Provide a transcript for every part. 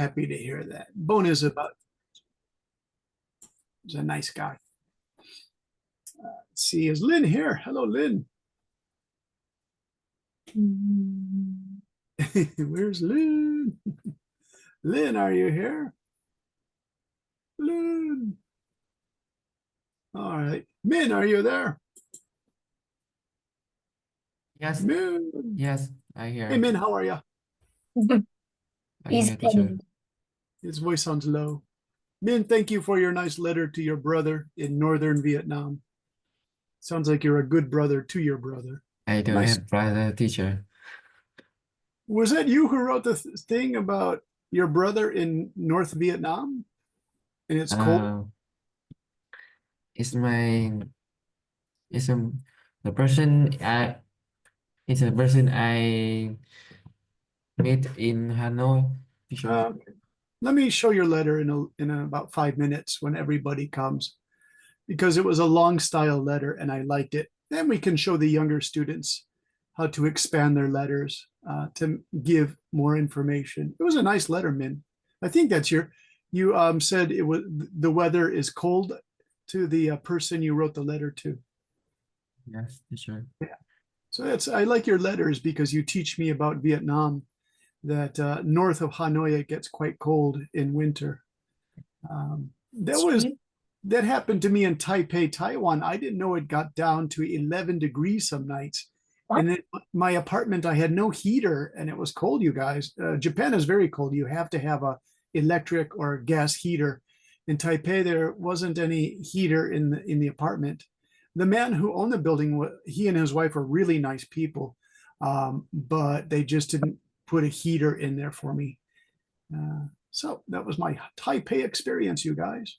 Happy to hear that. Bon is a nice guy. Let's see, is Lynn here? Hello, Lynn. Where's Lynn? Lynn, are you here? Lynn. All right. Min, are you there? Yes, Min. yes, I hear. Hey, Min, how are you? I He's hear, teacher. His voice sounds low. Min, thank you for your nice letter to your brother in northern Vietnam. Sounds like you're a good brother to your brother. I don't Nice. have brother, teacher. Was that you who wrote the thing about your brother in North Vietnam? And it's cold? It's my it's a the person I it's a person I met in Hanoi, teacher. Let me show your letter in about 5 minutes when everybody comes, because it was a long style letter and I liked it. Then we can show the younger students how to expand their letters to give more information. It was a nice letter, Min. I think that's you said it was the weather is cold to the person you wrote the letter to. Yes, teacher. Yeah. So I like your letters because you teach me about Vietnam, that north of Hanoi it gets quite cold in winter. That happened to me in Taipei, Taiwan. I didn't know it got down to 11 degrees some nights. What? And in my apartment, I had no heater and it was cold, you guys. Japan is very cold. You have to have a electric or gas heater. In Taipei, there wasn't any heater in the apartment. The man who owned the building, he and his wife were really nice people, but they just didn't put a heater in there for me. So that was my Taipei experience, you guys.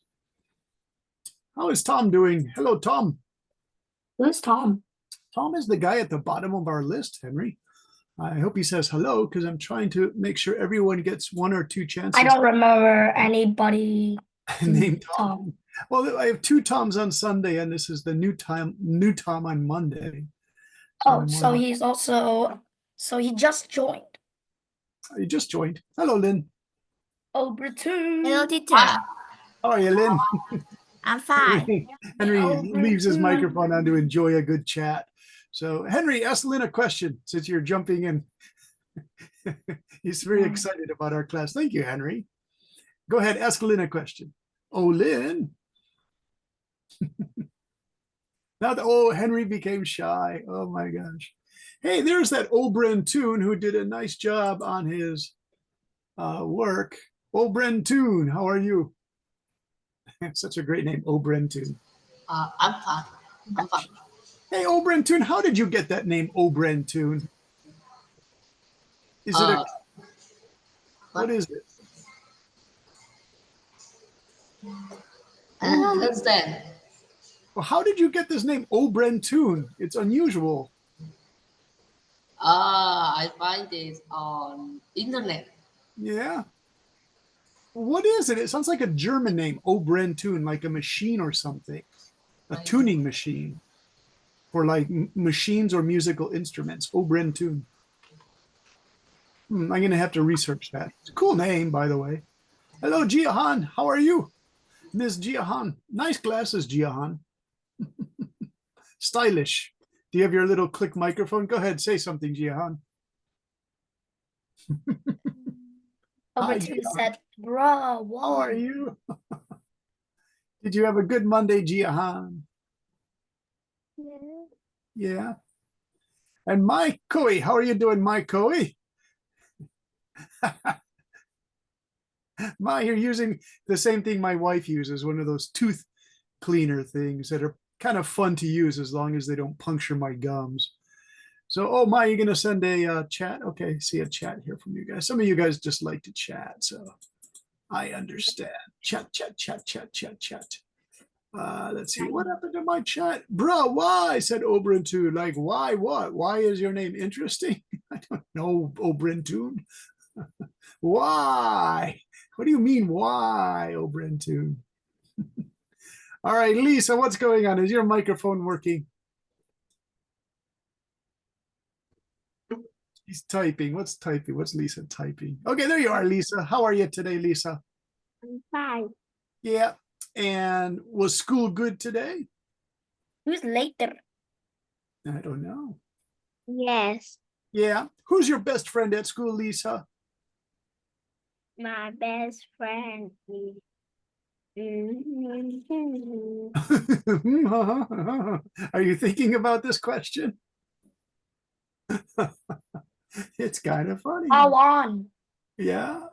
How is Tom doing? Hello, Tom. Who's Tom? Tom is the guy at the bottom of our list, Henry. I hope he says hello because I'm trying to make sure everyone gets one or two chances. I don't remember anybody named Tom. Well, I have two Toms on Sunday, and this is the new Tom on Monday. Oh, so he's also, so he just joined. He just joined. Hello, Lynn. Oh, Breton. Hello, teacher. How are you, Lynn? I'm fine. Henry Oh, leaves his Breton. microphone on to enjoy a good chat. So, Henry, ask Lynn a question since you're jumping in. He's very excited about our class. Thank you, Henry. Go ahead, ask Lynn a question. Oh, Lynn. Now that Henry became shy. Oh my gosh. Hey, there's that Obren Toon who did a nice job on his work. Obren Toon, how are you? Such a great name, Obren Toon. I'm fine. I'm fine. Hey, Obren Toon, how did you get that name, Obren Toon? Is it what is it? I don't understand. Well, how did you get this name, Obren Toon? It's unusual. I find this on internet. Yeah. What is it? It sounds like a German name, Obren Toon, like a machine or something, a tuning machine for like machines or musical instruments. Obren Toon. I'm going to have to research that. It's a cool name, by the way. Hello, Jiahan. How are you? Miss Jiahan. Nice glasses, Jiahan. Stylish. Do you have your little click microphone? Go ahead, say something, Jiahan. Oh, Hi, Breton Jiahan. said, bruh, How are why? you? Did you have a good Monday, Jiahan? Yeah. And Mike Coey, how are you doing, Mike Coey? You're using the same thing my wife uses, one of those tooth cleaner things that are kind of fun to use as long as they don't puncture my gums. So, oh, my, you're going to send a chat? Okay, see a chat here from you guys. Some of you guys just like to chat, so I understand. Chat. Let's see, what happened to my chat? Bro, why? Said Obrentoon. Like, why what? Why is your name interesting? I don't know, Obrentoon. Why? What do you mean, why, Obrentoon? All right, Lisa, what's going on? Is your microphone working? She's typing. What's typing? What's Lisa typing? Okay, there you are, Lisa. How are you today, Lisa? I'm fine. Yeah. And was school good today? Who's later? I don't know. Yes, Yeah. Who's your best friend at school, Lisa? my best friend is. Are you thinking about this question? It's kind of funny. Go on. Yeah.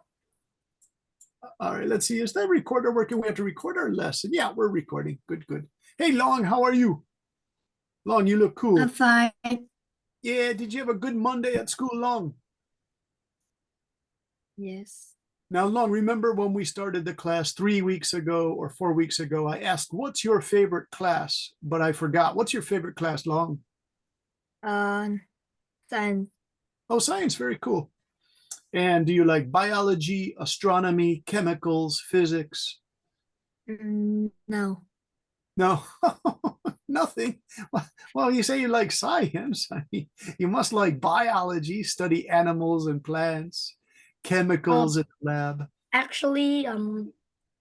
All right, let's see. Is that recorder working? We have to record our lesson. Yeah, we're recording. Good, good. Hey, Long, how are you? Long, you look cool. I'm fine. Yeah, did you have a good Monday at school, Long? Yes. Now, Long, remember when we started the class 3 weeks ago or 4 weeks ago, I asked, what's your favorite class? But I forgot. What's your favorite class, Long? Science. Oh, science, very cool. And do you like biology, astronomy, chemicals, physics? No. No, nothing. Well, you say you like science. I mean, you must like biology, study animals and plants, chemicals in the lab. Actually, What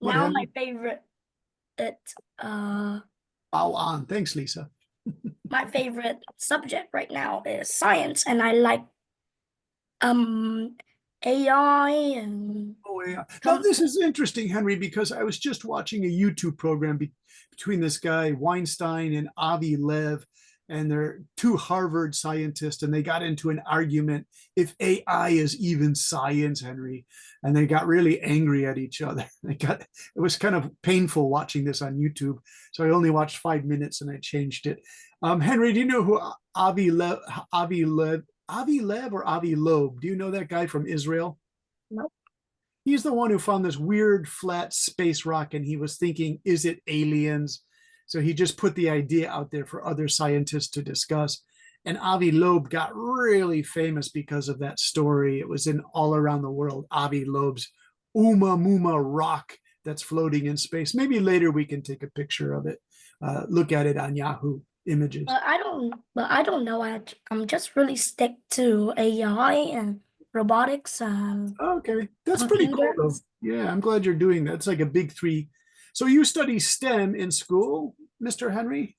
now happened? my favorite Oh, on. Thanks, Lisa. my favorite subject right now is science, and I like AI and Oh, yeah. Now, this is interesting, Henry, because I was just watching a YouTube program between this guy, Weinstein, and Avi Lev, and they're two Harvard scientists, and they got into an argument if AI is even science, Henry. And they got really angry at each other. It was kind of painful watching this on YouTube. So I only watched 5 minutes and I changed it. Henry, do you know who Avi Lev or Avi Loeb? Do you know that guy from Israel? Nope. He's the one who found this weird flat space rock and he was thinking, is it aliens? So he just put the idea out there for other scientists to discuss. And Avi Loeb got really famous because of that story. It was in all around the world, Avi Loeb's Oumuamua rock that's floating in space. Maybe later we can take a picture of it, look at it on Yahoo Images. But I don't know. I'm just really stick to AI and robotics and Okay, that's pretty cool though. computers. Yeah, I'm glad you're doing that. It's like a big three. So you study STEM in school, Mr. Henry?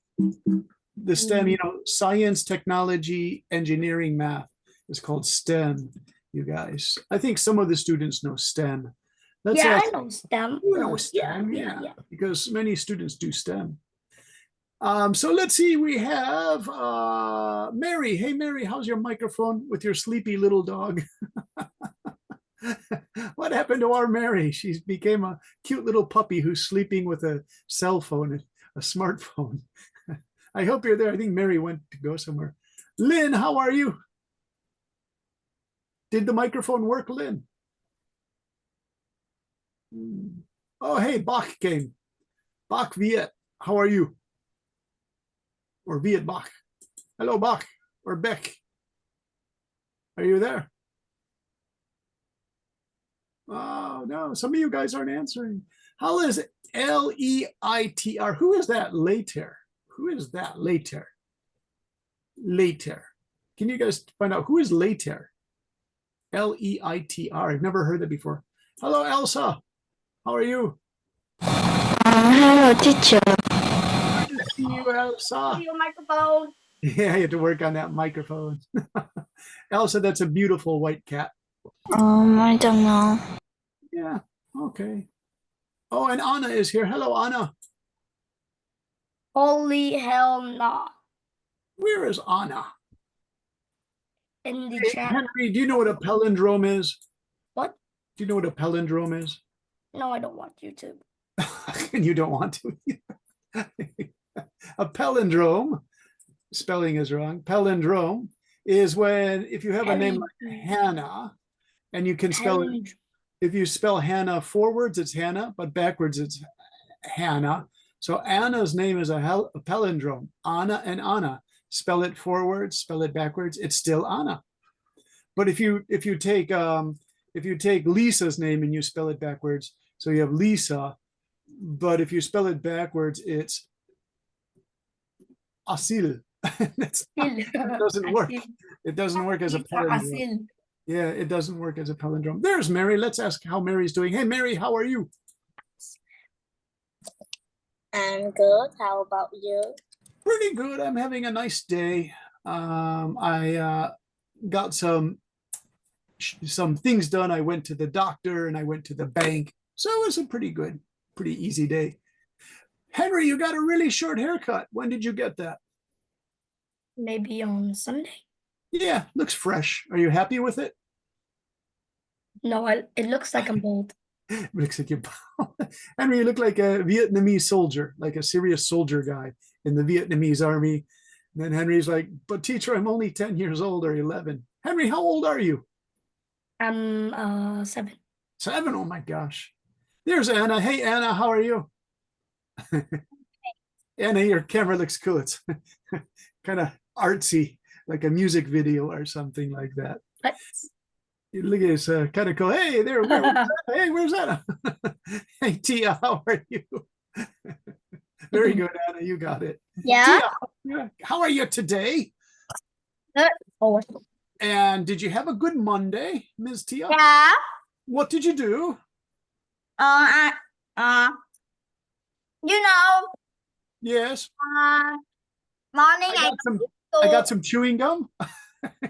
The STEM, you know, science, technology, engineering, math is called STEM, you guys. I think some of the students know STEM. Let's Yeah, ask, I know STEM. you know STEM, yeah, because many students do STEM. So let's see, we have Mary. Hey, Mary, how's your microphone with your sleepy little dog? What happened to our Mary? She's became a cute little puppy who's sleeping with a cell phone, a smartphone. I hope you're there. I think Mary went to go somewhere. Lynn, how are you? Did the microphone work, Lynn? Oh, hey, Bach came. Bach Viet, how are you? Or Viet Bach. Hello, Bach or Beck. Are you there? Oh, no, some of you guys aren't answering. How is Leiter? Who is that later? Who is that later? Later. Can you guys find out who is later? Leiter. I've never heard that before. Hello, Elsa. How are you? Hello, teacher. Good to see you, Elsa. Your microphone. Yeah, you have to work on that microphone. Elsa, that's a beautiful white cat. I don't know. Yeah, okay. Oh, and Anna is here. Hello, Anna. Holy hell no. Where is Anna? In the Hey, chat. Henry, do you know what a palindrome is? What? Do you know what a palindrome is? No, I don't want YouTube. And you don't want to. A palindrome, spelling is wrong. Palindrome is when, if you have a name like Hannah, and you can spell it, if you spell Hannah forwards, it's Hannah, but backwards, it's Hannah. So Anna's name is a palindrome. Anna and Anna. Spell it forwards, spell it backwards, it's still Anna. But if you take Lisa's name and you spell it backwards, so you have Lisa, but if you spell it backwards, it's Asil. That's Asil. it doesn't work. Asil. It doesn't work as a Asil for palindrome. asil. Yeah, it doesn't work as a palindrome. There's Mary. Let's ask how Mary's doing. Hey, Mary, how are you? I'm good. How about you? Pretty good. I'm having a nice day. I got some things done. I went to the doctor and I went to the bank. So it was a pretty good, pretty easy day. Henry, you got a really short haircut. When did you get that? Maybe on Sunday. Yeah, looks fresh. Are you happy with it? No, it looks like I'm bald. Looks like you. Henry, you look like a Vietnamese soldier, like a serious soldier guy in the Vietnamese army. And then Henry's like, but teacher, I'm only 10 years old or 11. Henry, how old are you? I'm 7. 7? Oh my gosh. There's Anna. Hey, Anna, how are you? Anna, your camera looks cool. It's kind of artsy, like a music video or something like that. What? You look at this, kind of cool. Hey, there. Hey, where's Anna? Hey, Tia, how are you? Very good, Anna. You got it. Yeah. Tia, how are you today? Oh, And did you have a good Monday, Ms. Tia? Yeah. What did you do? You know, Yes, morning I got some chewing gum.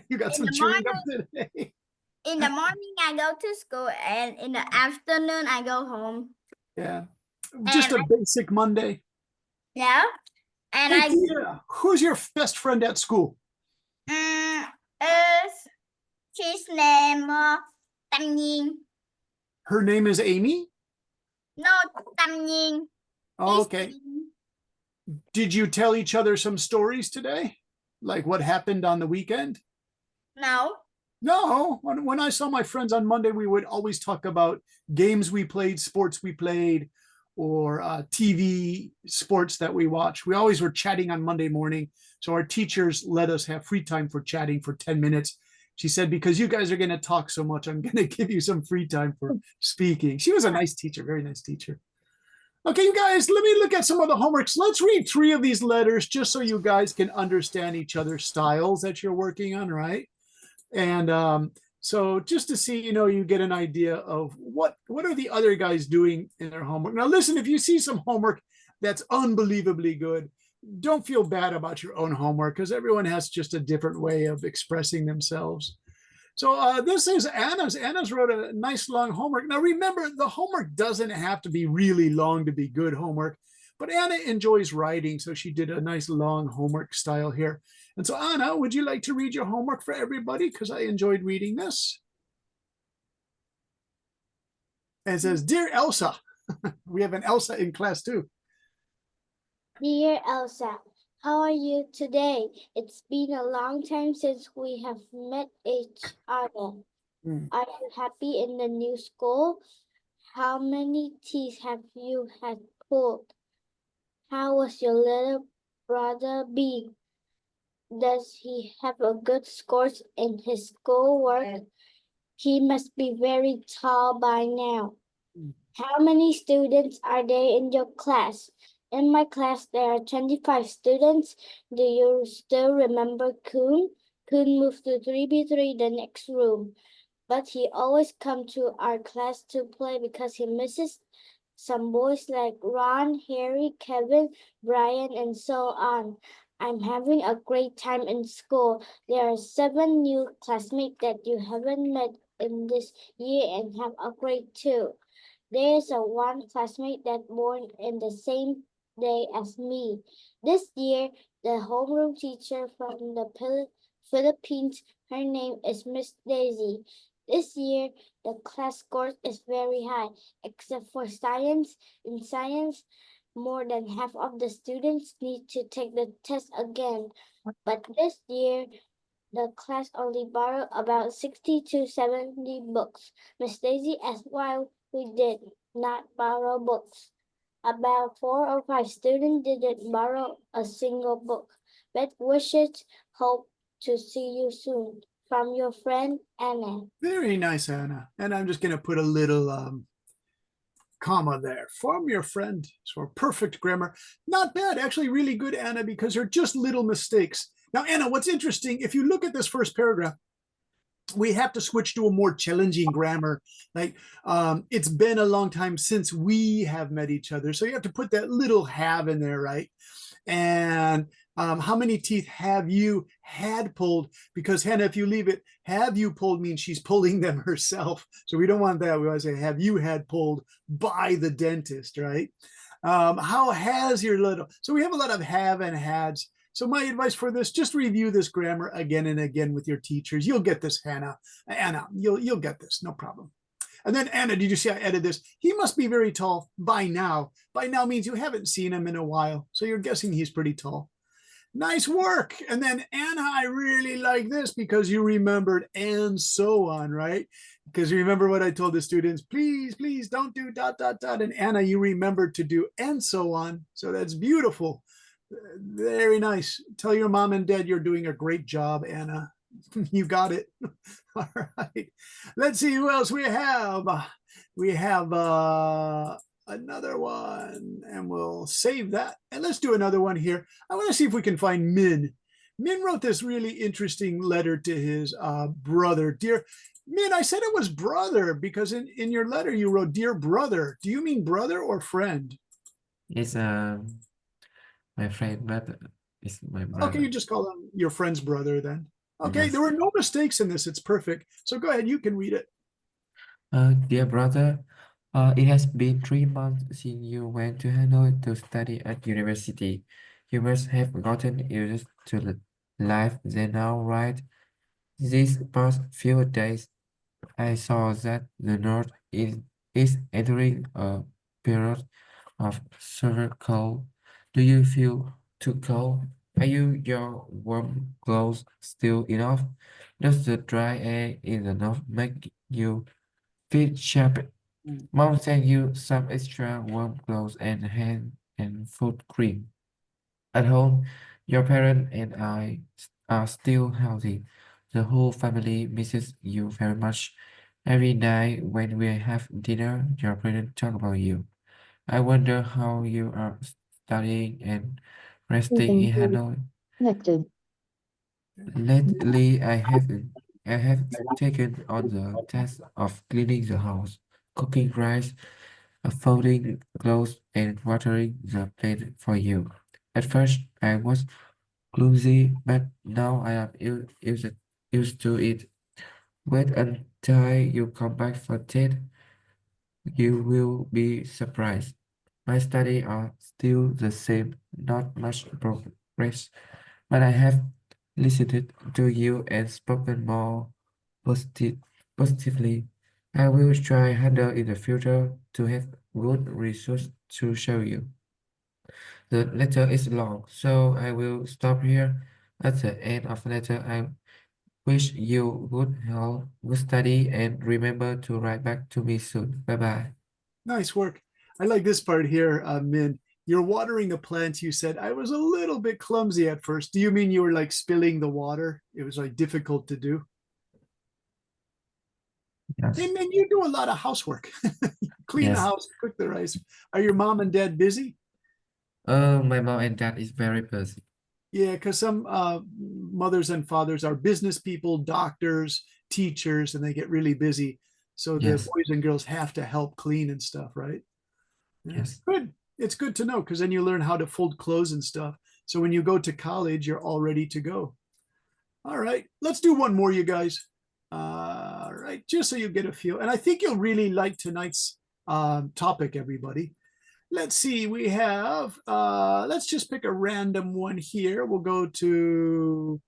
You got In some the chewing gum today. in the morning I go to school, and in the afternoon I go home. Yeah, just a basic Monday. Yeah. And Hey, Tia, who's your best friend at school? is his name Tam Nhiên. Her name is Amy. No, Tam Nhiên. Oh, okay. Did you tell each other some stories today? Like what happened on the weekend? No. No, when I saw my friends on Monday, we would always talk about games we played, sports we played, or TV sports that we watched. We always were chatting on Monday morning. So our teachers let us have free time for chatting for 10 minutes. She said, because you guys are going to talk so much, I'm going to give you some free time for speaking. She was a nice teacher, very nice teacher. Okay, you guys, let me look at some of the homeworks. Let's read 3 of these letters just so you guys can understand each other's styles that you're working on, right? And so just to see, you get an idea of what are the other guys doing in their homework. Now, listen, if you see some homework that's unbelievably good, don't feel bad about your own homework because everyone has just a different way of expressing themselves. So this is Anna's. Anna's wrote a nice long homework. Now, remember, the homework doesn't have to be really long to be good homework, but Anna enjoys writing, so she did a nice long homework style here. And so, Anna, would you like to read your homework for everybody? Because I enjoyed reading this. And it says, Dear Elsa, we have an Elsa in class too. Dear Elsa, how are you today? It's been a long time since we have met each other. Are you happy in the new school? How many teeth have you had pulled? How was your little brother being? Does he have a good scores in his schoolwork? He must be very tall by now. How many students are there in your class? In my class, there are 25 students. Do you still remember Kun? Kun moved to 3B3, the next room. But he always comes to our class to play because he misses some boys like Ron, Harry, Kevin, Brian, and so on. I'm having a great time in school. There are 7 new classmates that you haven't met in this year and have a grade too. There is a one classmate that born in the same day as me. This year, the homeroom teacher from the Philippines, her name is Miss Daisy. This year, the class score is very high, except for science. In science, more than half of the students need to take the test again. But this year, the class only borrowed about 60 to 70 books. Miss Daisy asked why we did not borrow books. About 4 or 5 students didn't borrow a single book. Best wishes, hope to see you soon. From your friend, Anna. Very nice, Anna. And I'm just going to put a little comma there from your friend. So perfect grammar. Not bad. Actually, really good, Anna, because they're just little mistakes. Now, Anna, what's interesting, if you look at this first paragraph, we have to switch to a more challenging grammar. Like, it's been a long time since we have met each other. So you have to put that little have in there, right? And how many teeth have you had pulled? Because Hannah, if you leave it, have you pulled means she's pulling them herself. So we don't want that. We want to say, have you had pulled by the dentist, right? How has your little, so we have a lot of have and hads. So my advice for this, just review this grammar again and again with your teachers. You'll get this, Hannah. Anna, you'll get this, no problem. And then Anna, did you see I added this? He must be very tall by now. By now means you haven't seen him in a while. So you're guessing he's pretty tall. Nice work. And then Anna, I really like this because you remembered and so on, right? Because you remember what I told the students, please, please don't do ... And Anna, you remembered to do and so on. So that's beautiful. Very nice. Tell your mom and dad you're doing a great job, Anna. You got it. All right. Let's see who else we have. We have another one, and we'll save that. And let's do another one here. I want to see if we can find Min. Min wrote this really interesting letter to his brother. Dear Min, I said it was brother because in your letter you wrote, dear brother. Do you mean brother or friend? It's my friend, but it's my Okay, brother. you just call him your friend's brother then. Okay, Yes. there were no mistakes in this. It's perfect. So go ahead, you can read it. Dear brother, it has been 3 months since you went to Hanoi to study at university. You must have gotten used to the life there now, right? These past few days, I saw that the North is entering a period of severe cold. Do you feel too cold? Are your warm clothes still enough? Does the dry air in the north make you feel sharp? Mom sent you some extra warm clothes and hand and foot cream. At home, your parents and I are still healthy. The whole family misses you very much. Every night when we have dinner, your parents talk about you. I wonder how you are studying and resting in Hanoi. Connected. Lately, I have taken on the task of cleaning the house, cooking rice, folding clothes, and watering the plant for you. At first, I was clumsy, but now I am used to it. Wait until you come back for Ted. You will be surprised. My studies are still the same, not much progress, but I have listened to you and spoken more positive, positively. I will try harder in the future to have good results to show you. The letter is long, so I will stop here. At the end of the letter, I wish you good health, good study, and remember to write back to me soon. Bye bye. Nice work. I like this part here, Min. You're watering the plants. You said, I was a little bit clumsy at first. Do you mean you were like spilling the water? It was like difficult to do? Yes. Hey, Min, you do a lot of housework. Clean the Yes. house, cook the rice. Are your mom and dad busy? My mom and dad is very busy. Yeah, because some mothers and fathers are business people, doctors, teachers, and they get really busy. So the Yes. boys and girls have to help clean and stuff, right? Yeah. Yes. Good. It's good to know because then you learn how to fold clothes and stuff. So when you go to college, you're all ready to go. All right, let's do one more, you guys. All right, just so you get a feel. And I think you'll really like tonight's topic, everybody. Let's see, we have, let's just pick a random one here. We'll go to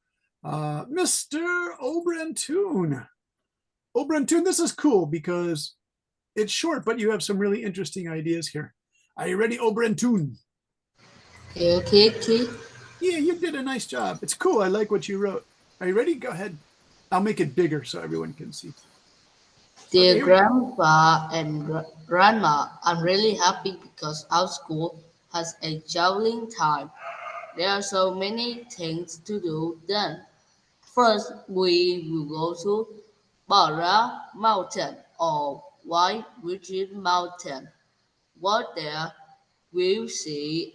Mr. Obrantoon. Obrantoon, this is cool because it's short, but you have some really interesting ideas here. Are you ready, Obrantoon? Okay. Yeah, you did a nice job. It's cool. I like what you wrote. Are you ready? Go ahead. I'll make it bigger so everyone can see. Dear Okay, grandpa and grandma, I'm really happy because our school has a traveling time. There are so many things to do then. First, we will go to Bara Mountain or White Retreat Mountain. While there, we'll see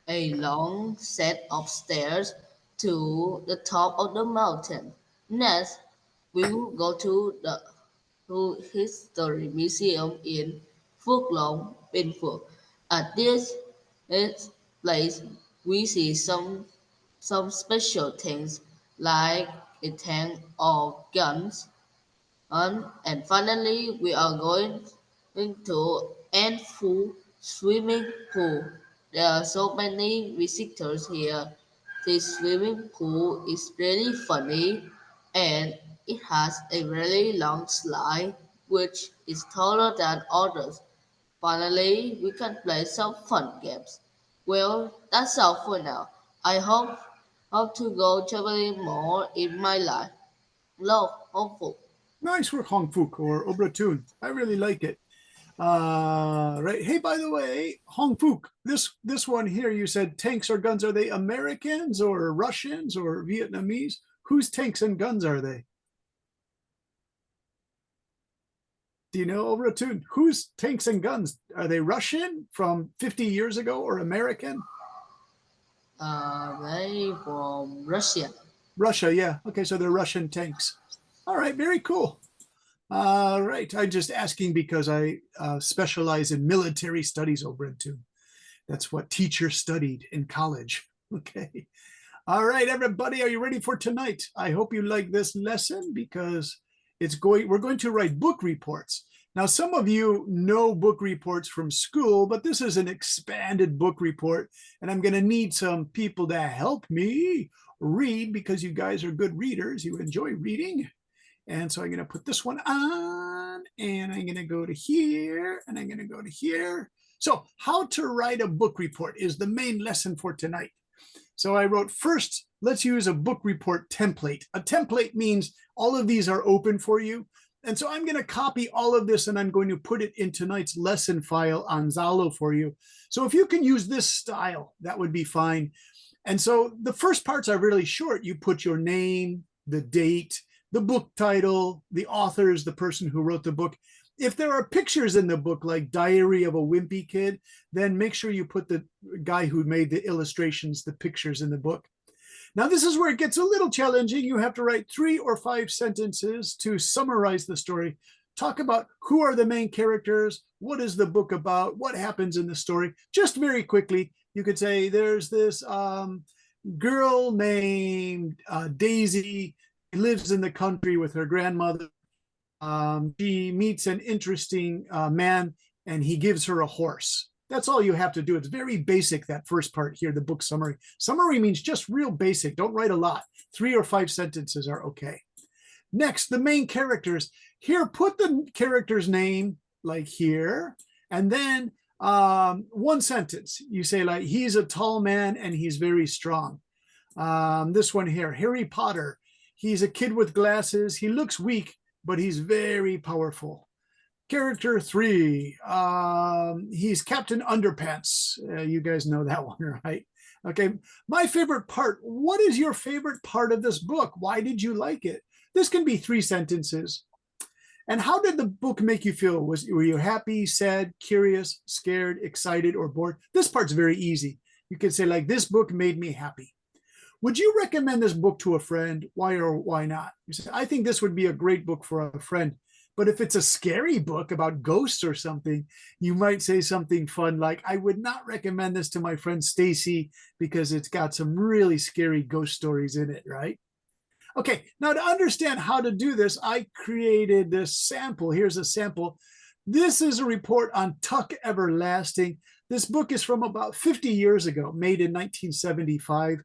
a long set of stairs to the top of the mountain. Next, we will go to History Museum in Phước Long, Bình Phước. At this place, we see some special things like a tank of guns, and finally, we are going into an full swimming pool. There are so many visitors here. This swimming pool is really funny and it has a really long slide which is taller than others. Finally, we can play some fun games. Well, that's all for now. I hope to go traveling more in my life. Love, hopeful. Nice work, Hong Fook or Obratun. I really like it. Right. Hey, by the way, Hong Fook, this one here, you said tanks or guns. Are they Americans or Russians or Vietnamese? Whose tanks and guns are they? Do you know, Obratun? Whose tanks and guns? Are they Russian from 50 years ago or American? They from Russia. Russia, yeah. Okay, so they're Russian tanks. All right, very cool. Right, I'm just asking because I specialize in military studies, Obratun. That's what teacher studied in college. Okay. All right, everybody, are you ready for tonight? I hope you like this lesson because we're going to write book reports. Now, some of you know book reports from school, but this is an expanded book report, and I'm going to need some people to help me read because you guys are good readers. You enjoy reading. And so I'm going to put this one on, and I'm going to go to here, and I'm going to go to here. So how to write a book report is the main lesson for tonight. So I wrote, first, let's use a book report template. A template means all of these are open for you. And so I'm going to copy all of this and I'm going to put it in tonight's lesson file on Zalo for you. So if you can use this style, that would be fine. And so the first parts are really short. You put your name, the date, the book title, the authors, the person who wrote the book. If there are pictures in the book, like Diary of a Wimpy Kid, then make sure you put the guy who made the illustrations, the pictures in the book. Now, this is where it gets a little challenging. You have to write 3 or 5 sentences to summarize the story. Talk about who are the main characters, what is the book about, what happens in the story. Just very quickly, you could say there's this girl named Daisy, lives in the country with her grandmother. She meets an interesting man and he gives her a horse. That's all you have to do. It's very basic, that first part here, the book summary. Summary means just real basic. Don't write a lot. 3 or 5 sentences are okay. Next, the main characters. Here, put the character's name like here, and then 1 sentence. You say like, he's a tall man and he's very strong. This one here, Harry Potter. He's a kid with glasses. He looks weak, but he's very powerful. Character 3, he's Captain Underpants. You guys know that one, right? Okay, my favorite part. What is your favorite part of this book? Why did you like it? This can be 3 sentences. And how did the book make you feel? Were you happy, sad, curious, scared, excited, or bored? This part's very easy. You can say like, this book made me happy. Would you recommend this book to a friend? Why or why not? You say, I think this would be a great book for a friend. But if it's a scary book about ghosts or something, you might say something fun like, I would not recommend this to my friend Stacy because it's got some really scary ghost stories in it, right? Okay, now to understand how to do this, I created this sample. Here's a sample. This is a report on Tuck Everlasting. This book is from about 50 years ago, made in 1975.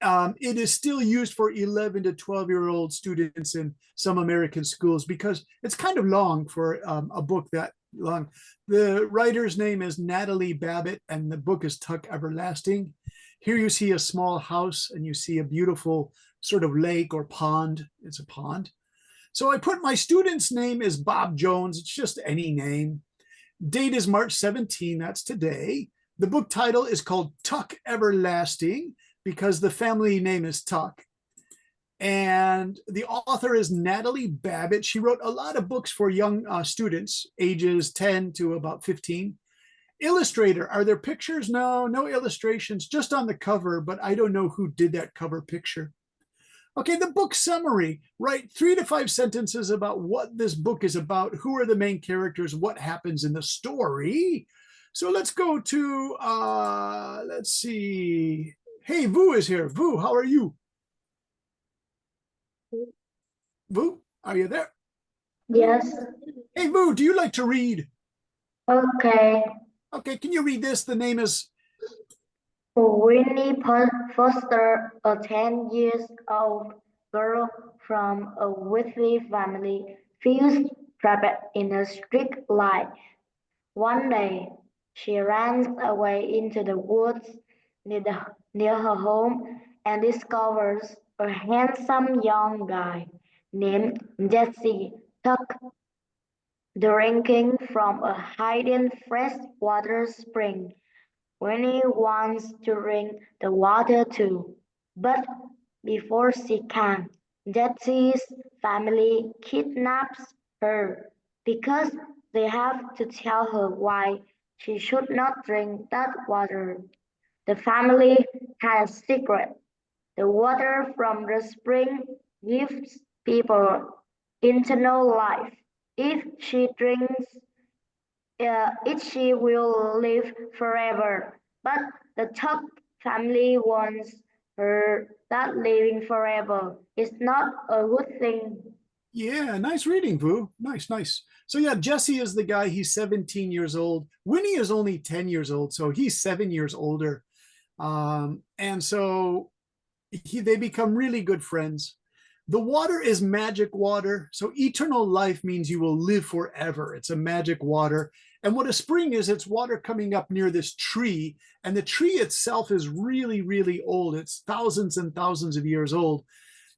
It is still used for 11 to 12-year-old students in some American schools because it's kind of long for a book that long. The writer's name is Natalie Babbitt, and the book is Tuck Everlasting. Here you see a small house, and you see a beautiful sort of lake or pond. It's a pond. So I put my student's name is Bob Jones. It's just any name. Date is March 17. That's today. The book title is called Tuck Everlasting, because the family name is Tuck. And the author is Natalie Babbitt. She wrote a lot of books for young students, ages 10 to about 15. Illustrator, are there pictures? No, no illustrations, just on the cover, but I don't know who did that cover picture. Okay, the book summary. Write 3 to 5 sentences about what this book is about. Who are the main characters? What happens in the story? So let's go to, let's see. Hey, Vu is here. Vu, how are you? Vu, are you there? Yes. Hey, Vu, do you like to read? Okay. Okay, can you read this? The name is Winnie Foster, a 10 years old girl from a wealthy family, feels trapped in a strict life. One day, she runs away into the woods near her home and discovers a handsome young guy named Jesse Tuck drinking from a hidden freshwater spring. Winnie wants to drink the water too, but before she can, Jesse's family kidnaps her because they have to tell her why she should not drink that water. The family has a secret. The water from the spring gives people eternal life. If she drinks she will live forever. But the Tuck family wants her that living forever is not a good thing. Yeah, nice reading, Vu. Nice, nice. So yeah, Jesse is the guy. He's 17 years old. Winnie is only 10 years old, so he's 7 years older. And so they become really good friends. The water is magic water. So eternal life means you will live forever. It's a magic water. And what a spring is, it's water coming up near this tree. And the tree itself is really, really old. It's thousands and thousands of years old.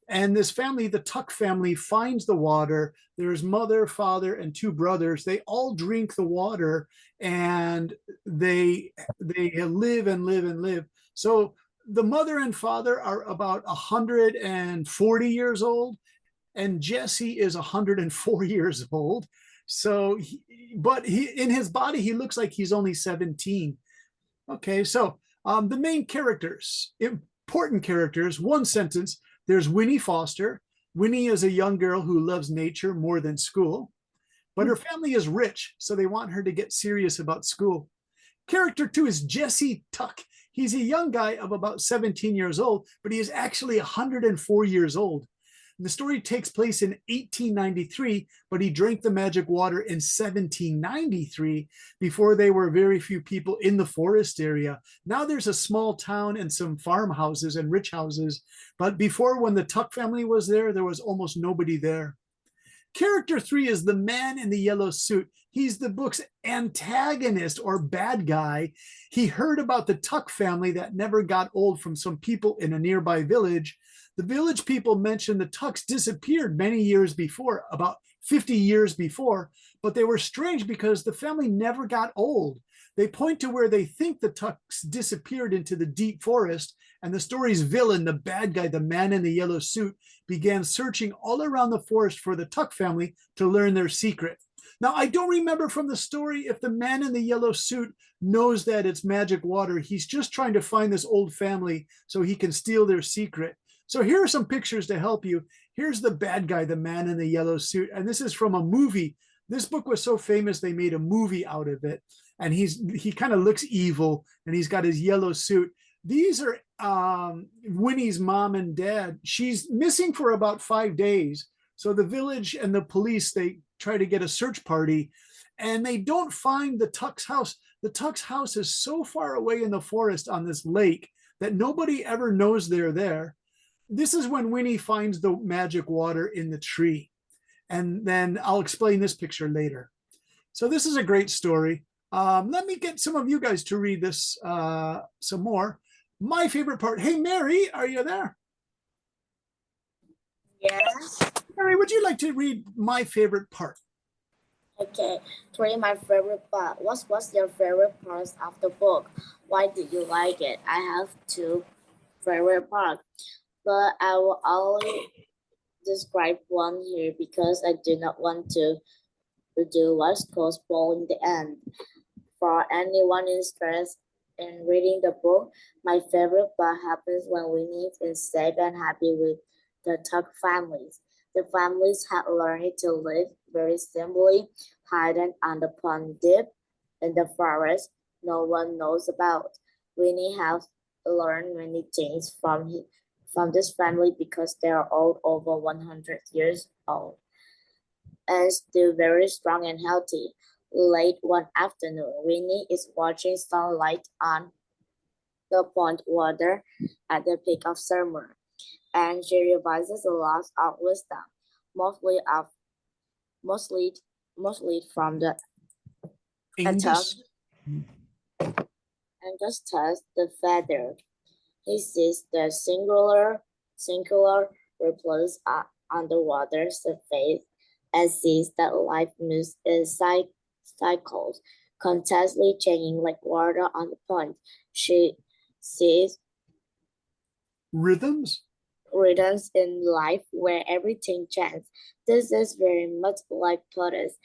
And this family, the Tuck family, finds the water. There's mother, father, and 2 brothers. They all drink the water, and they live and live and live. So the mother and father are about 140 years old, and Jesse is 104 years old. So, but in his body, he looks like he's only 17. Okay, so the main characters, important characters, one sentence. There's Winnie Foster. Winnie is a young girl who loves nature more than school, but her family is rich, so they want her to get serious about school. Character 2 is Jesse Tuck. He's a young guy of about 17 years old, but he is actually 104 years old. The story takes place in 1893, but he drank the magic water in 1793 before there were very few people in the forest area. Now there's a small town and some farmhouses and rich houses, but before, when the Tuck family was there was almost nobody there. Character 3 is the man in the yellow suit. He's the book's antagonist or bad guy. He heard about the Tuck family that never got old from some people in a nearby village. The village people mentioned the Tucks disappeared many years before, about 50 years before, but they were strange because the family never got old. They point to where they think the Tucks disappeared into the deep forest, and the story's villain, the bad guy, the man in the yellow suit, began searching all around the forest for the Tuck family to learn their secret. Now, I don't remember from the story if the man in the yellow suit knows that it's magic water. He's just trying to find this old family so he can steal their secret. So here are some pictures to help you. Here's the bad guy, the man in the yellow suit. And this is from a movie. This book was so famous, they made a movie out of it. And he kind of looks evil, and he's got his yellow suit. These are Winnie's mom and dad. She's missing for about 5 days. So the village and the police, they try to get a search party, and they don't find the Tuck's house. The Tuck's house is so far away in the forest on this lake that nobody ever knows they're there. This is when Winnie finds the magic water in the tree. And then I'll explain this picture later. So this is a great story. Let me get some of you guys to read this some more. My favorite part. Hey, Mary, are you there? Yes. Mary, would you like to read my favorite part? Okay. 3, my favorite part. What was your favorite part of the book? Why did you like it? I have 2 favorite parts, but I will only describe one here because I do not want to do what's called spoiling the end. For anyone interested in reading the book, my favorite part happens when Winnie is safe and happy with the Tuck families. The families had learned to live very simply, hidden on the pond deep in the forest no one knows about. Winnie has learned many things from this family because they are all over 100 years old and still very strong and healthy. Late one afternoon, Winnie is watching sunlight on the pond water at the peak of summer, and she revises a lot of wisdom, mostly of mostly mostly from the attack Angus. and just touch the feather. He sees the singular ripples on the water surface and sees that life moves in cycles, constantly changing like water on the pond. She sees Rhythms. rhythms in life where everything changes. This is very much like Plato's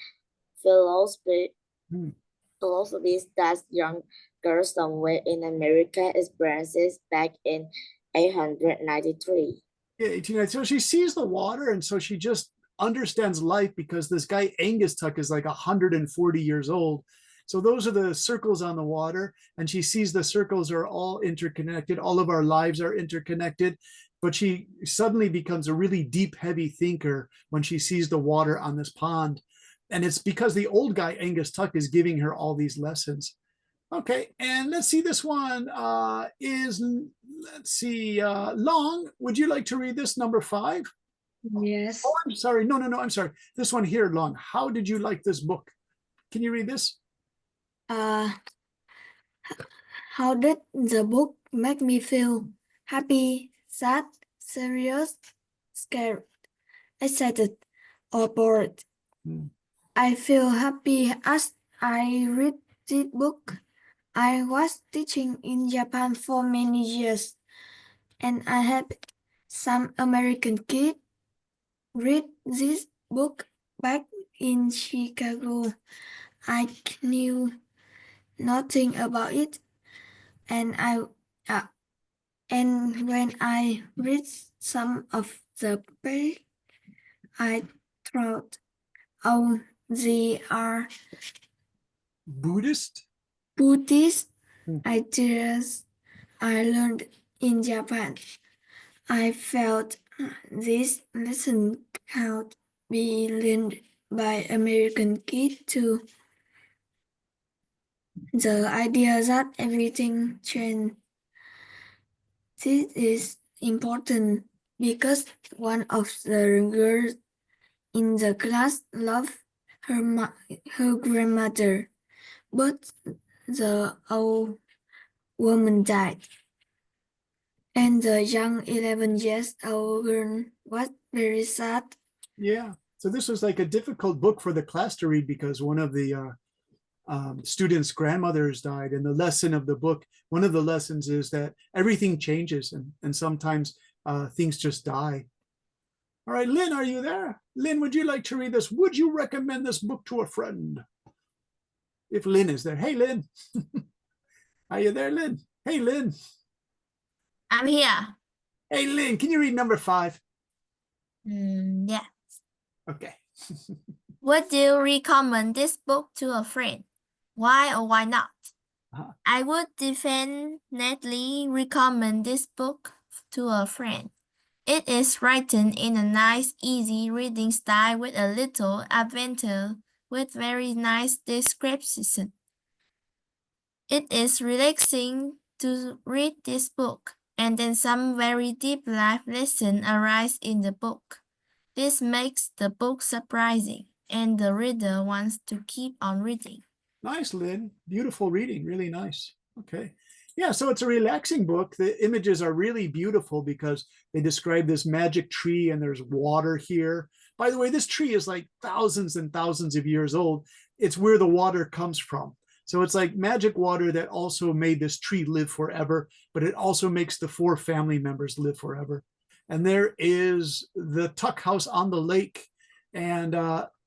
philosophy, Hmm. philosophies that young girls somewhere in America experiences back in 893. Yeah, 1890. So she sees the water, and so she just understands life because this guy Angus Tuck is like 140 years old. So those are the circles on the water, and she sees the circles are all interconnected. All of our lives are interconnected. But she suddenly becomes a really deep, heavy thinker when she sees the water on this pond. And it's because the old guy, Angus Tuck, is giving her all these lessons. Okay, and let's see, this one let's see, Long, would you like to read this, number 5? Yes. Oh, I'm sorry. No, I'm sorry. This one here, Long. How did you like this book? Can you read this? Uh, how did the book make me feel? Happy, sad, serious, scared, excited, or bored? Hmm. I feel happy as I read this book. I was teaching in Japan for many years, and I had some American kids read this book back in Chicago. I knew nothing about it, and uh, and when I read some of the page, I thought, oh, they are Buddhist? Buddhist Hmm. ideas I learned in Japan. I felt this lesson could be learned by American kids too. The idea that everything changes. This is important because one of the girls in the class loved her grandmother, but the old woman died, and the young 11 years old girl was very sad. Yeah. So this was like a difficult book for the class to read because one of the students' grandmothers died. And the lesson of the book, one of the lessons is that everything changes, and sometimes things just die. All right, Lynn, are you there? Lynn, would you like to read this? Would you recommend this book to a friend? If Lynn is there. Hey, Lynn. Are you there, Lynn? Hey, Lynn. I'm here. Hey, Lynn, can you read number 5? Yeah. Okay. Would you recommend this book to a friend? Why or why not? I would definitely recommend this book to a friend. It is written in a nice, easy reading style with a little adventure with very nice description. It is relaxing to read this book, and then some very deep life lessons arise in the book. This makes the book surprising, and the reader wants to keep on reading. Nice, Lynn. Beautiful reading. Really nice. Okay. Yeah, so it's a relaxing book. The images are really beautiful because they describe this magic tree and there's water here. By the way, this tree is like thousands and thousands of years old. It's where the water comes from. So it's like magic water that also made this tree live forever, but it also makes the 4 family members live forever. And there is the Tuck house on the lake. And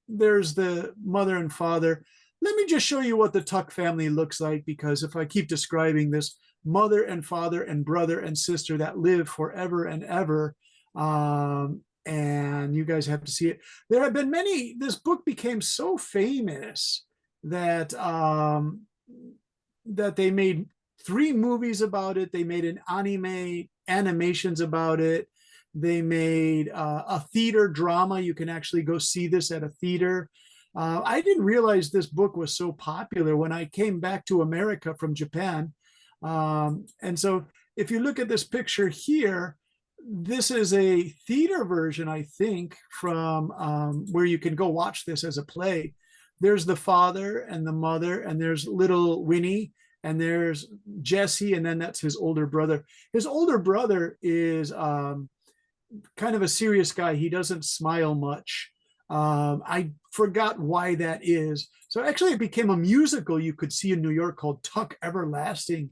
there's the mother and father. Let me just show you what the Tuck family looks like, because if I keep describing this mother and father and brother and sister that live forever and ever, and you guys have to see it. There have been many, this book became so famous that that they made 3 movies about it. They made an animations about it. They made a theater drama. You can actually go see this at a theater. I didn't realize this book was so popular when I came back to America from Japan. And so if you look at this picture here, this is a theater version, I think, from where you can go watch this as a play. There's the father and the mother, and there's little Winnie, and there's Jesse, and then that's his older brother. His older brother is kind of a serious guy. He doesn't smile much. I forgot why that is. So actually it became a musical you could see in New York called Tuck Everlasting.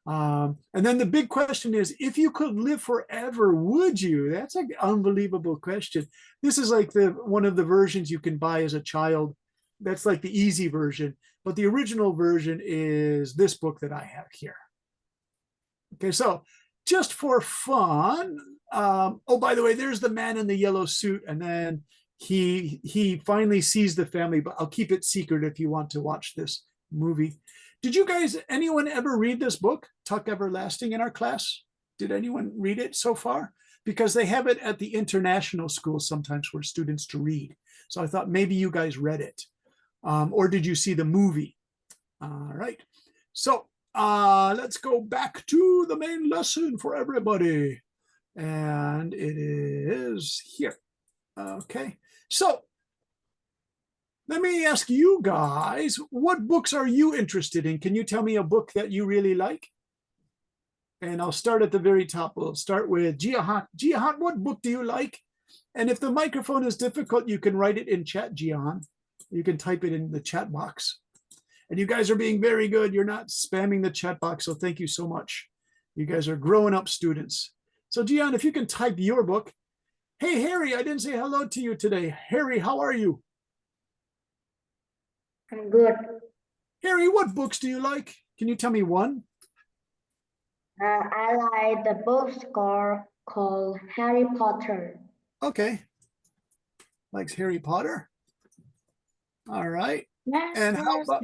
And then the big question is, if you could live forever, would you? That's an unbelievable question. This is like one of the versions you can buy as a child. That's like the easy version. But the original version is this book that I have here. Okay, so just for fun, oh, by the way, there's the man in the yellow suit, and then he finally sees the family, but I'll keep it secret if you want to watch this movie. Did you guys, anyone ever read this book, Tuck Everlasting, in our class? Did anyone read it so far? Because they have it at the international schools sometimes for students to read. So I thought maybe you guys read it. Or did you see the movie? All right. So let's go back to the main lesson for everybody. And it is here. Okay. So let me ask you guys, what books are you interested in? Can you tell me a book that you really like? And I'll start at the very top. We'll start with Jihan. Jihan, what book do you like? And if the microphone is difficult, you can write it in chat, Jihan. You can type it in the chat box. And you guys are being very good. You're not spamming the chat box, so thank you so much. You guys are growing up students. So Jihan, if you can type your book. Hey, Harry, I didn't say hello to you today. Harry, how are you? I'm good. Harry, what books do you like? Can you tell me one? I like the book called Harry Potter. Okay. Likes Harry Potter. All right. And how about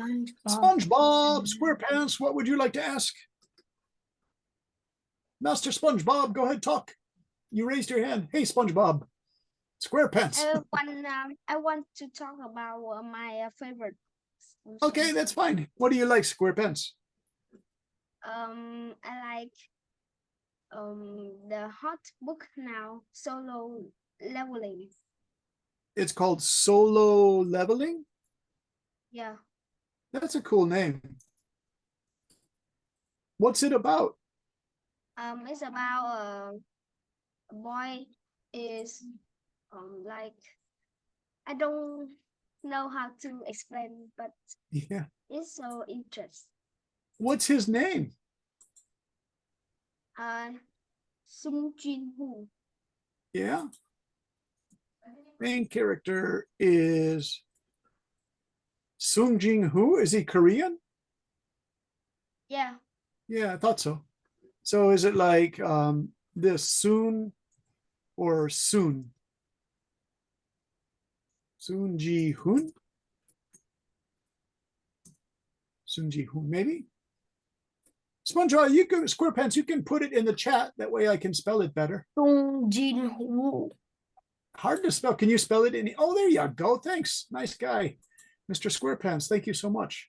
SpongeBob SquarePants? What would you like to ask? Master SpongeBob, go ahead, talk. You raised your hand. Hey, SpongeBob. SquarePants. I want to talk about my favorite. Okay, that's fine. What do you like, SquarePants? I like the hot book now, Solo Leveling. It's called Solo Leveling? Yeah. That's a cool name. What's it about? It's about a boy is like, I don't know how to explain, but Yeah. it's so interesting. What's his name? Sung Jin Woo. Yeah. Main character is Sung Jin Woo. Is he Korean? Yeah. Yeah, I thought so. So is it like this Soon or Soon? Soon Ji Hoon? Soon Ji Hoon, maybe? SpongeBob, you can, SquarePants, you can put it in the chat. That way I can spell it better. Sung Jin Woo. Hard to spell. Can you spell it in? Oh, there you go. Thanks. Nice guy. Mr. SquarePants, thank you so much.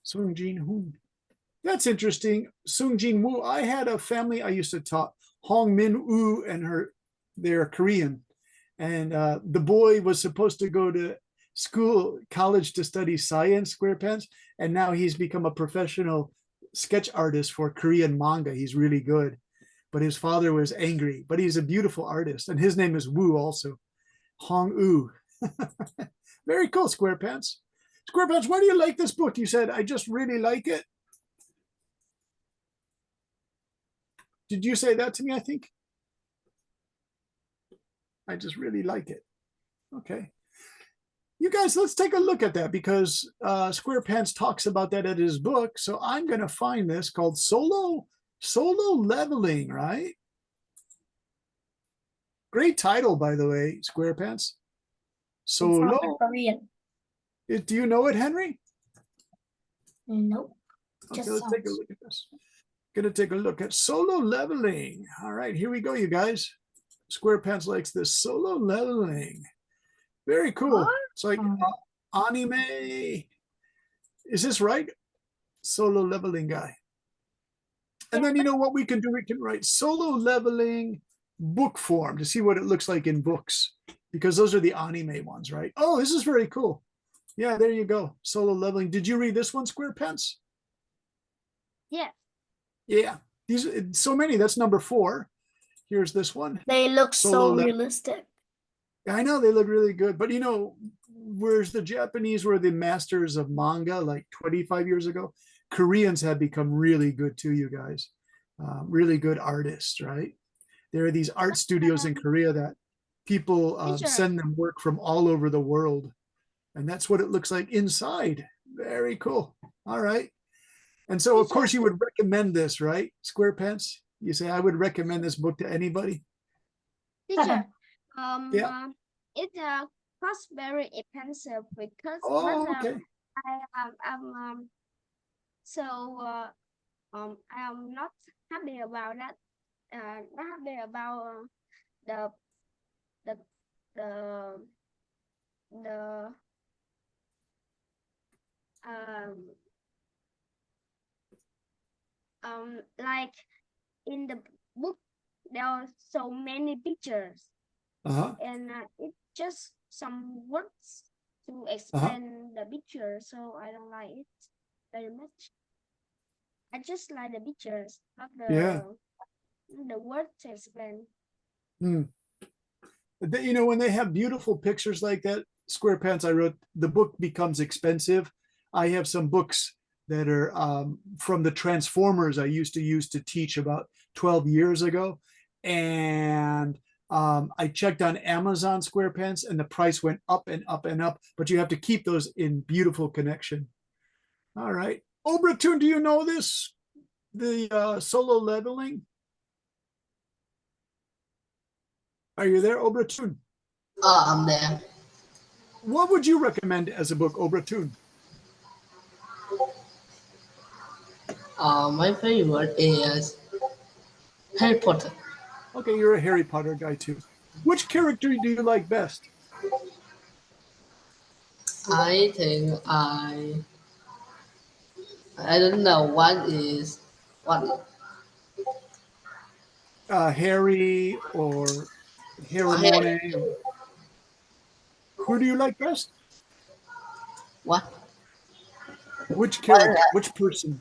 Sung Jin Hoon. That's interesting. Sung Jin Woo. I had a family I used to talk. Hong Min Woo and they're Korean. And the boy was supposed to go to college to study science, SquarePants. And now he's become a professional sketch artist for Korean manga. He's really good. But his father was angry. But he's a beautiful artist. And his name is Woo also. Hong Woo. Very cool, SquarePants. SquarePants, why do you like this book? You said, I just really like it. Did you say that to me, I think? I just really like it. Okay. You guys, let's take a look at that because SquarePants talks about that in his book. So I'm going to find this called solo leveling, right? Great title, by the way, SquarePants. Solo. Korean. Do you know it, Henry? Nope. Okay, Just let's take a sounds. look at this. Gonna take a look at solo leveling. All right, here we go, you guys. SquarePants likes this solo leveling. Very cool. It's like anime. Is this right? Solo leveling guy. And then you know what we can do? We can write solo leveling book form to see what it looks like in books because those are the anime ones, right? Oh, this is very cool. Yeah, there you go. Solo leveling. Did you read this one, SquarePants? Yes. Yeah. These so many. That's number 4. Here's this one. They look Solo so realistic. I know they look really good, but you know, whereas the Japanese were the masters of manga like 25 years ago, Koreans have become really good too, you guys. Really good artists, right? There are these art studios in Korea that people Teacher. send them work from all over the world. And that's what it looks like inside. Very cool. All right. And so, of course, you would recommend this, right? SquarePants. You say, I would recommend this book to anybody. Teacher, Yeah. it costs very expensive because Oh, okay. I am not happy about that. Not happy about the the the the like in the book there are so many pictures and it's just some words to explain the picture, so I don't like it very much. I just like the pictures, not the words to explain. You know, when they have beautiful pictures like that, SquarePants, I wrote, the book becomes expensive. I have some books that are from the Transformers I used to use to teach about 12 years ago. And I checked on Amazon SquarePants and the price went up and up and up, but you have to keep those in beautiful connection. All right. Obratun, do you know this? The solo leveling? Are you there, Obratun? I'm there. What would you recommend as a book, Obratun? My favorite is Harry Potter. Okay, you're a Harry Potter guy too. Which character do you like best? I think I don't know what is what Harry or Hermione? Or... Who do you like best? what Which character? Which person?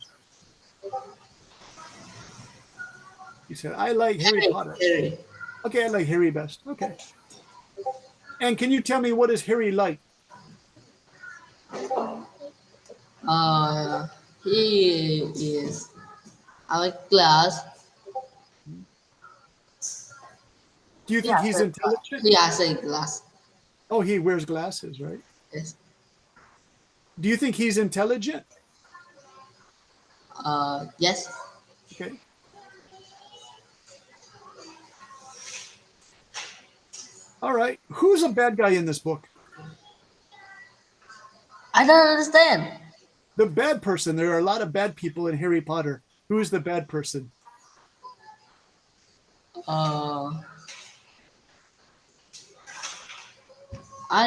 You said I like Harry Potter. Harry. Okay, I like Harry best. Okay. And can you tell me what is Harry like? He is our class. Do you think he's intelligent? He has a glass. Oh, he wears glasses, right? Yes. Do you think he's intelligent? Yes. Okay. All right. Who's a bad guy in this book? I don't understand. The bad person. There are a lot of bad people in Harry Potter. Who is the bad person? I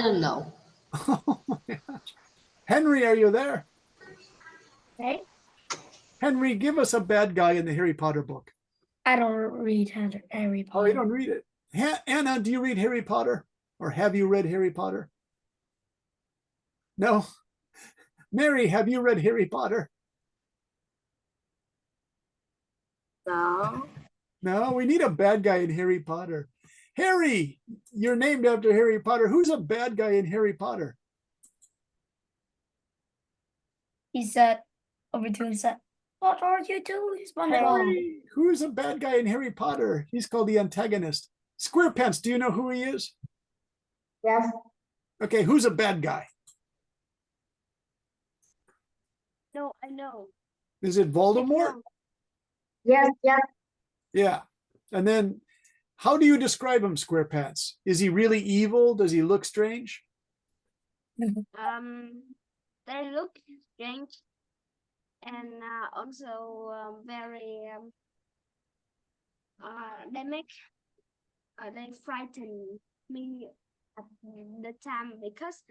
don't know. Oh my gosh. Henry, are you there? Hey? Henry, give us a bad guy in the Harry Potter book. I don't read Harry Potter. Oh, you don't read it. Anna, do you read Harry Potter? Or have you read Harry Potter? No. Mary, have you read Harry Potter? No. No, we need a bad guy in Harry Potter. Harry, you're named after Harry Potter. Who's a bad guy in Harry Potter? He said, Obratun said, what are you doing, SpongeBob? Harry, who's a bad guy in Harry Potter? He's called the antagonist. SquarePants, do you know who he is? Yes. Okay, who's a bad guy? No, I know. Is it Voldemort? Yes, yes. Yeah. And then how do you describe him, SquarePants? Is he really evil? Does he look strange? They look strange and also very they frighten me at the time because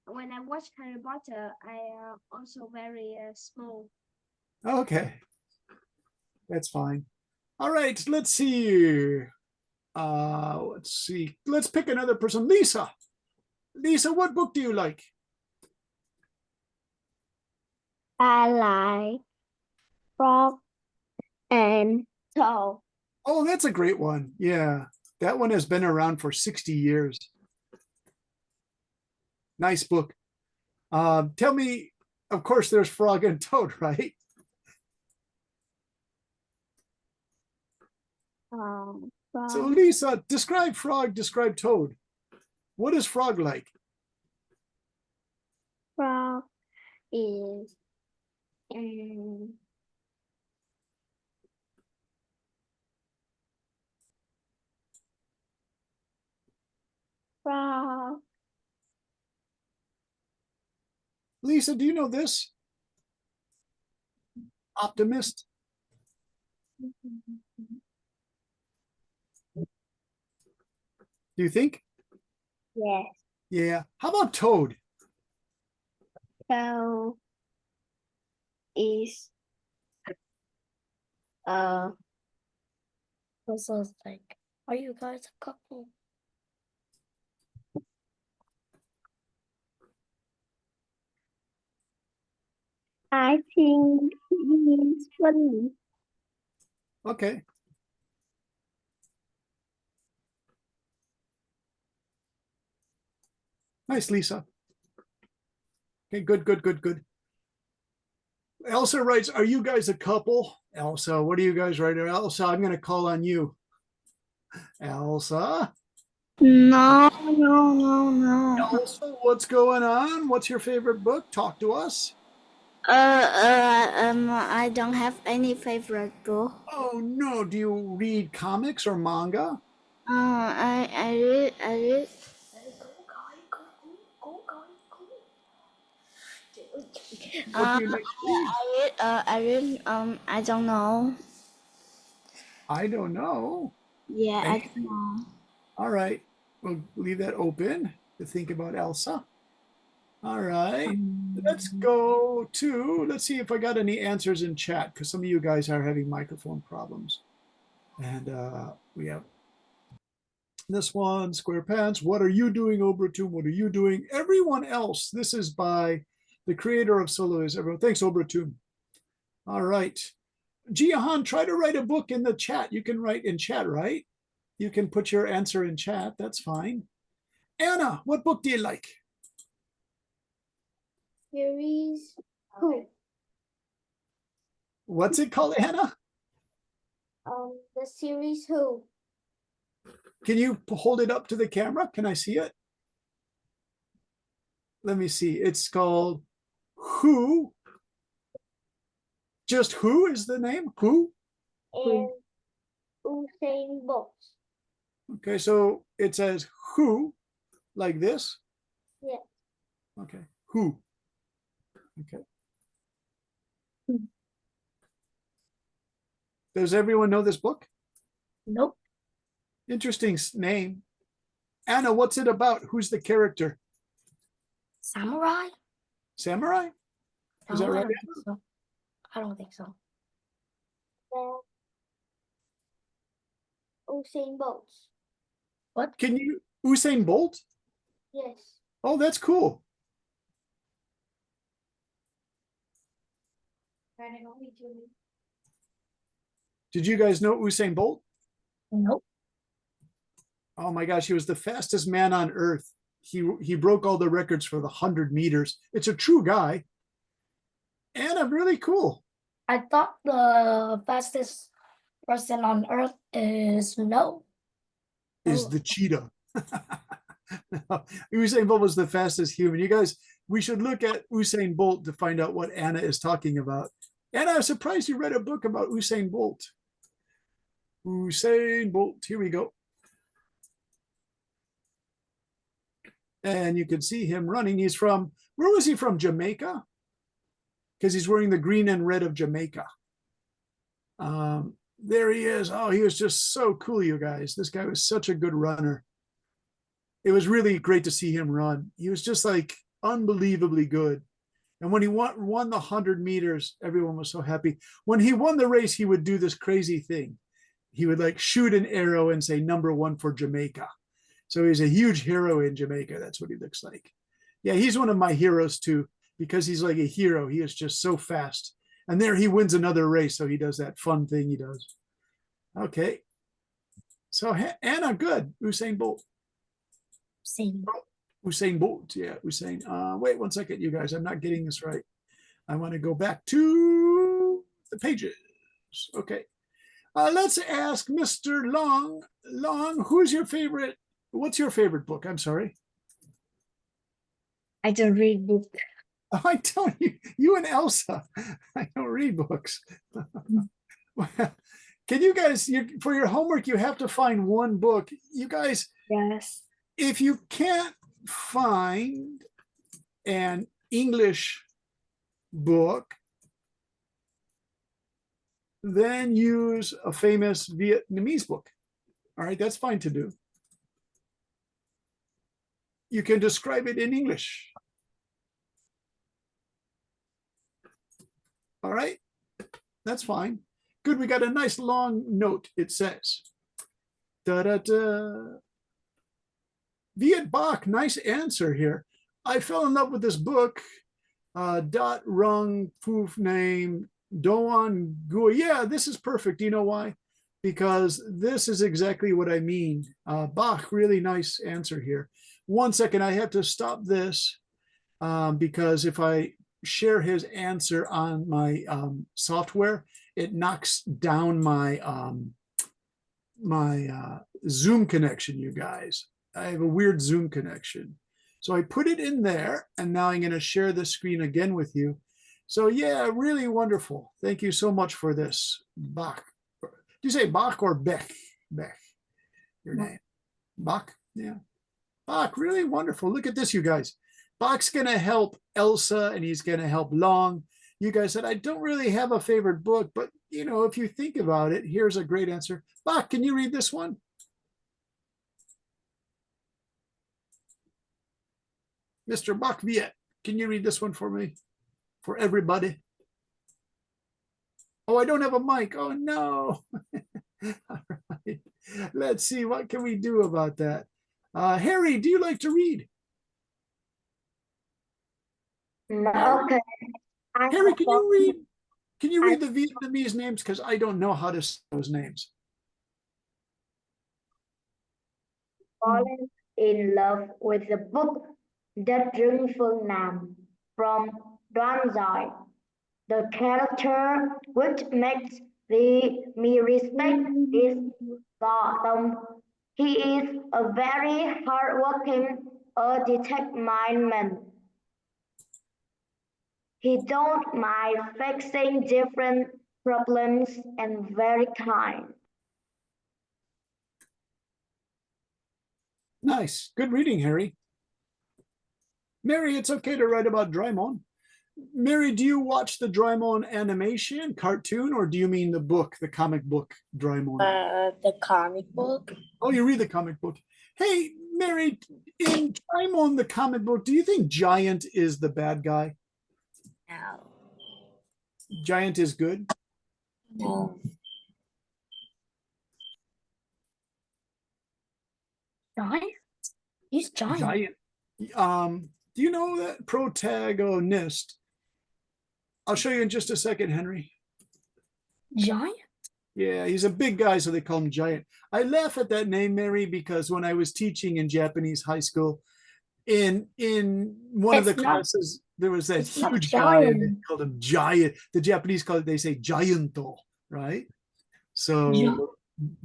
when I watch Harry Potter, I also very small. Okay. That's fine. All right, let's see. Let's pick another person. Lisa. Lisa, what book do you like? I like frog and toad. Oh, that's a great one. Yeah. That one has been around for 60 years. Nice book. Tell me, of course, there's Frog and Toad, right? So Frog. Lisa, describe Frog, describe Toad. What is Frog like? Frog is um, frog. Lisa, do you know this? Optimist. Do you think? Yes. Yeah. How about Toad? So is also like, are you guys a couple? I think he's funny. Okay. Nice, Lisa. Okay, good, good, good, good. Elsa writes, are you guys a couple? Elsa, what are you guys writing? Elsa, I'm going to call on you. Elsa? No, no, no, no. Elsa, what's going on? What's your favorite book? Talk to us. I don't have any favorite book. Oh, no. Do you read comics or manga? I read. What do you like to read? I don't know. I don't know. Yeah, I Anything? don't know. All right. We'll leave that open to think about Elsa. All right. Let's go to, let's see if I got any answers in chat because some of you guys are having microphone problems. And we have this one, SquarePants. What are you doing, Obratum? What are you doing? Everyone else, this is by the creator of Soloist. Everyone, thanks, Obratum. All right. Jihan, try to write a book in the chat. You can write in chat, right? You can put your answer in chat. That's fine. Anna, what book do you like? Series Who? What's it called, Anna? The series Who? Can you hold it up to the camera? Can I see it? Let me see. It's called Who. Just Who is the name? Who? And Usain Bolt. Okay, so it says Who, like this? Yeah. Okay, Who. Okay. Does everyone know this book? Nope. Interesting name. Anna, what's it about? Who's the character? Samurai? Samurai? Is that right? I don't think so. Usain Bolt. What? Can you Usain Bolt? Yes. Oh, that's cool. Did you guys know Usain Bolt? Nope. Oh my gosh, he was the fastest man on earth. He broke all the records for the 100 meters. It's a true guy. Anna, really cool. I thought the fastest person on Earth is no. Is the cheetah. Usain Bolt was the fastest human. You guys, we should look at Usain Bolt to find out what Anna is talking about. Anna, I'm surprised you read a book about Usain Bolt. Usain Bolt, here we go. And you can see him running. He's from, where was he from? Jamaica? Because he's wearing the green and red of Jamaica. There he is. Oh, he was just so cool, you guys. This guy was such a good runner. It was really great to see him run. He was just like unbelievably good. And when he won the 100 meters, everyone was so happy. When he won the race, he would do this crazy thing. He would like shoot an arrow and say #1 for Jamaica. So he's a huge hero in Jamaica. That's what he looks like. Yeah, he's one of my heroes too, because he's like a hero. He is just so fast. And there he wins another race. So he does that fun thing he does. Okay. So Anna, good. Usain Bolt. Usain Bolt. Yeah, Usain. Wait 1 second, you guys. I'm not getting this right. I want to go back to the pages. Okay. Let's ask Mr. Long. Long, who's your favorite? What's your favorite book? I'm sorry. I don't read books. Oh, I don't. You and Elsa. I don't read books. Can you guys, for your homework, you have to find one book. You guys, Yes. if you can't find an English book, then use a famous Vietnamese book. All right, that's fine to do. You can describe it in English. All right, that's fine. Good, we got a nice long note, it says. Da-da-da. Viet Bach, nice answer here. I fell in love with this book. Dot Rung Poof name Doan Gui. Yeah, this is perfect. Do you know why? Because this is exactly what I mean. Bach, really nice answer here. 1 second, I have to stop this because if I share his answer on my software, it knocks down my Zoom connection, you guys. I have a weird Zoom connection. So I put it in there, and now I'm going to share the screen again with you. So yeah, really wonderful. Thank you so much for this, Bach. Do you say Bach or Beck? Beck, your name. Bach, yeah. Bach, really wonderful. Look at this, you guys. Bach's going to help Elsa, and he's going to help Long. You guys said, I don't really have a favorite book, but you know, if you think about it, here's a great answer. Bach, can you read this one? Mr. Bach Viet, can you read this one for me? For everybody. Oh, I don't have a mic. Oh, no. All right. Let's see. What can we do about that? Harry, do you like to read? Okay. Harry, can you read? Can you read the Vietnamese names? Because I don't know how to say those names. Fallen in love with the book Đất Rừng Phương Nam from Đoan Giỏi. The character which makes me respect is Võ Tông. He is a very hardworking, determined man. He don't mind facing different problems and very kind. Nice. Good reading, Harry. Mary, it's okay to write about Draimon. Mary, do you watch the Draimon animation cartoon, or do you mean the book, the comic book Draimon? The comic book. Oh, you read the comic book. Hey, Mary, in Draimon, the comic book, do you think Giant is the bad guy? No. Giant is good? No. Giant? He's giant. Giant. Do you know that protagonist? I'll show you in just a second, Henry. Giant? Yeah, he's a big guy, so they call him Giant. I laugh at that name, Mary, because when I was teaching in Japanese high school, in one of the classes, there was that huge guy, and they called him Giant. The Japanese call it, they say Gianto, right? So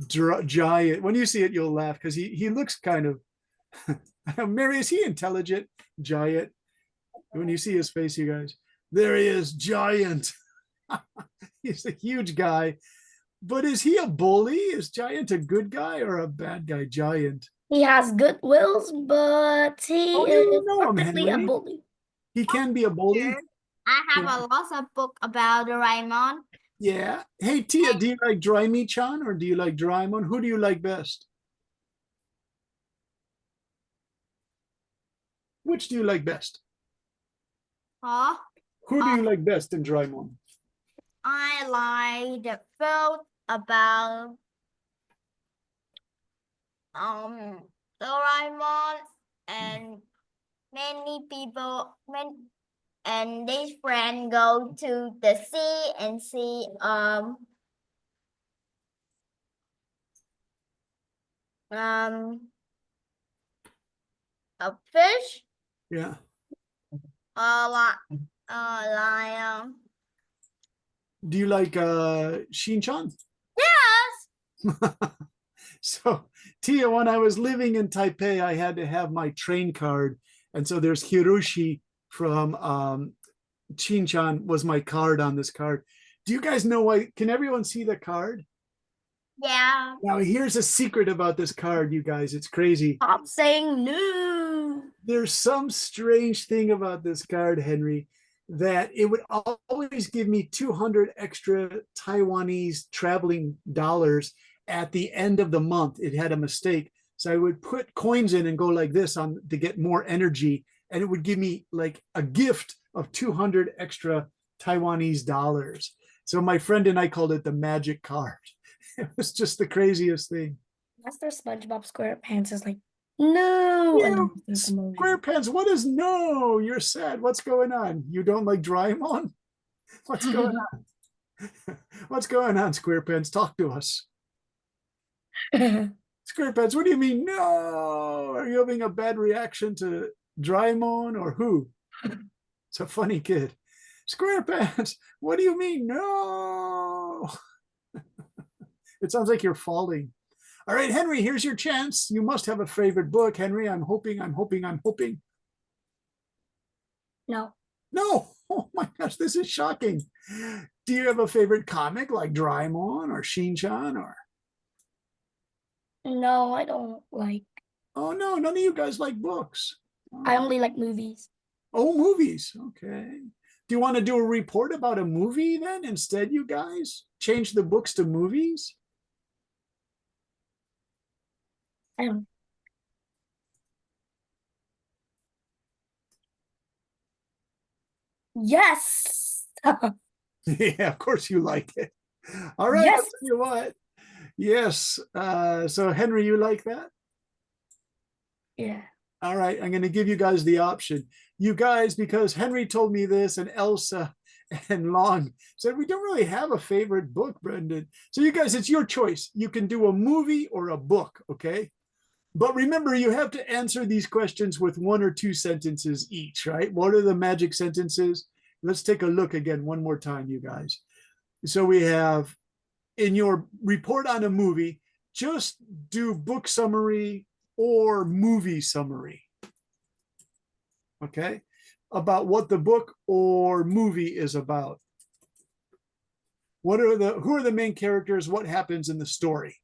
Giant. When you see it, you'll laugh because he looks kind of Mary, is he intelligent? Giant. When you see his face, you guys, there he is, giant. He's a huge guy. But is he a bully? Is Giant a good guy or a bad guy, Giant? He has good wills, but he Oh, is you know him, practically a Henry. bully. He can be a bully. I have Yeah. a lot of book about Doraemon. Yeah. Hey, Tia, do you like Doraemon-chan or do you like Doraemon? Who do you like best? Which do you like best? Huh? Who do you like best in Doraemon? I like the book about Doraemon and many people and this friend go to the sea and see a fish Yeah. like Do you like Shin-chan? yes. So, Tia, when I was living in Taipei, I had to have my train card. And so there's Hiroshi from Shin-chan was my card on this card. Do you guys know why? Can everyone see the card? Yeah. Now, here's a secret about this card, you guys. It's crazy. Stop saying no. There's some strange thing about this card, Henry, that it would always give me 200 extra Taiwanese traveling dollars at the end of the month. It had a mistake. So I would put coins in and go like this on to get more energy. And it would give me like a gift of 200 extra Taiwanese dollars. So my friend and I called it the magic card. It was just the craziest thing. Master SpongeBob SquarePants is like, no. Yeah, SquarePants, what is no? You're sad. What's going on? You don't like Doraemon? What's going on? What's going on, SquarePants? Talk to us. SquarePants, what do you mean? No. Are you having a bad reaction to Doraemon or who? It's a funny kid. SquarePants, what do you mean? No. It sounds like you're falling. All right, Henry, here's your chance. You must have a favorite book, Henry. I'm hoping. No. No. Oh my gosh, this is shocking. Do you have a favorite comic like Doraemon or Shin-chan or? No, I don't like. Oh no, none of you guys like books. I only like movies. Oh, movies. Okay. Do you want to do a report about a movie then instead, you guys? Change the books to movies? I don't. Yes. Yeah, of course you like it. All right, Yes. I'll tell you what. Yes. So Henry, you like that? Yeah. All right, I'm going to give you guys the option. You guys, because Henry told me this and Elsa and Long said, we don't really have a favorite book, Brendan. So you guys, it's your choice. You can do a movie or a book, okay? But remember, you have to answer these questions with 1 or 2 sentences each, right? What are the magic sentences? Let's take a look again one more time, you guys. So we have, in your report on a movie, just do book summary or movie summary. Okay? About what the book or movie is about. Who are the main characters? What happens in the story?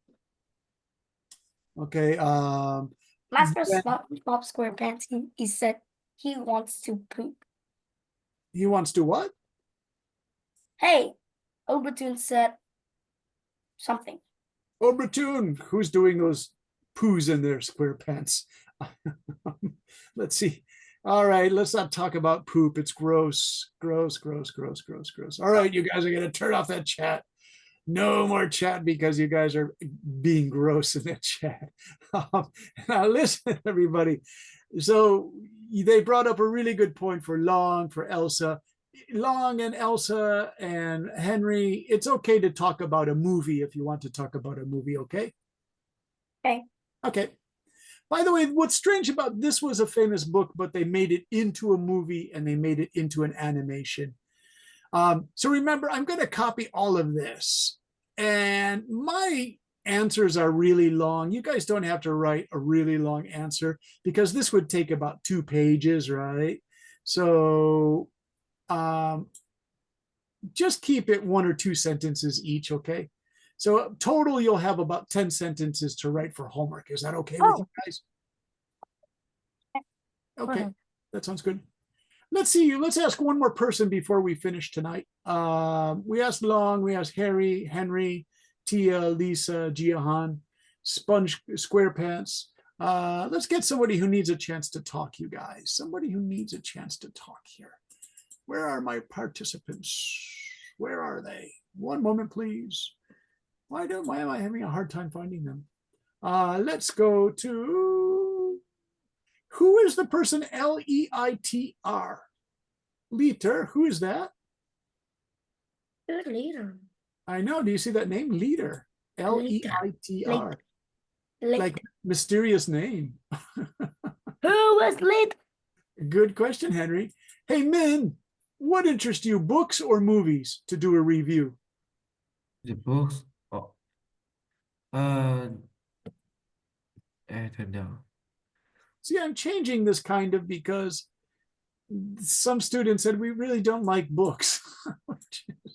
Okay. Master SpongeBob SquarePants, he said he wants to poop. He wants to what? Hey, Obertoon said something. Obertoon, who's doing those poos in their SquarePants? Let's see. All right, let's not talk about poop. It's gross. Gross. All right, you guys are going to turn off that chat. No more chat because you guys are being gross in the chat. Now listen, everybody. So they brought up a really good point for Long, for Elsa. Long and Elsa and Henry, it's okay to talk about a movie if you want to talk about a movie, okay? Okay. Okay. By the way, what's strange about this was a famous book, but they made it into a movie and they made it into an animation. So remember, I'm going to copy all of this. And my answers are really long, you guys don't have to write a really long answer because this would take about 2 pages, right? So just keep it 1 or 2 sentences each, okay? So total, you'll have about 10 sentences to write for homework. Is that okay with you guys? Okay, that sounds good. Let's see. Let's ask one more person before we finish tonight. We asked Long, we asked Harry, Henry, Tia, Lisa, Giahan, Sponge, SquarePants. Let's get somebody who needs a chance to talk, you guys. Somebody who needs a chance to talk here. Where are my participants? Where are they? One moment, please. Why am I having a hard time finding them? Let's go to, who is the person Leitr? Leiter, who is that? Leader. I know. Do you see that name? Leader. Leitr. Like mysterious name. Who was late? Good question, Henry. Hey, Min, what interests you, books or movies, to do a review? The books. Oh, I don't know. See, I'm changing this kind of because some students said we really don't like books.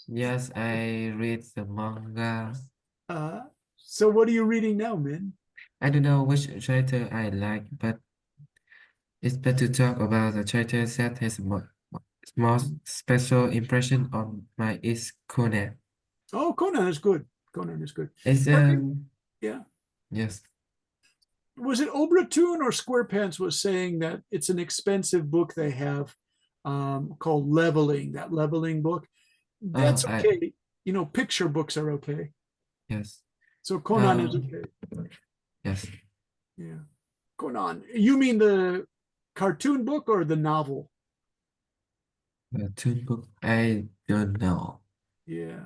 Yes, I read the manga. So what are you reading now, Min? I don't know which writer I like, but it's better to talk about the writer that has more special impression on my is Conan. Oh, Conan is good. Conan is good. It's Yeah. yes. Was it Obratun or SquarePants was saying that it's an expensive book they have called Leveling, that leveling book? That's okay. You know, picture books are okay. Yes. So Conan is okay. Yes. Yeah. Conan. You mean the cartoon book or the novel? Cartoon book, I don't know. Yeah.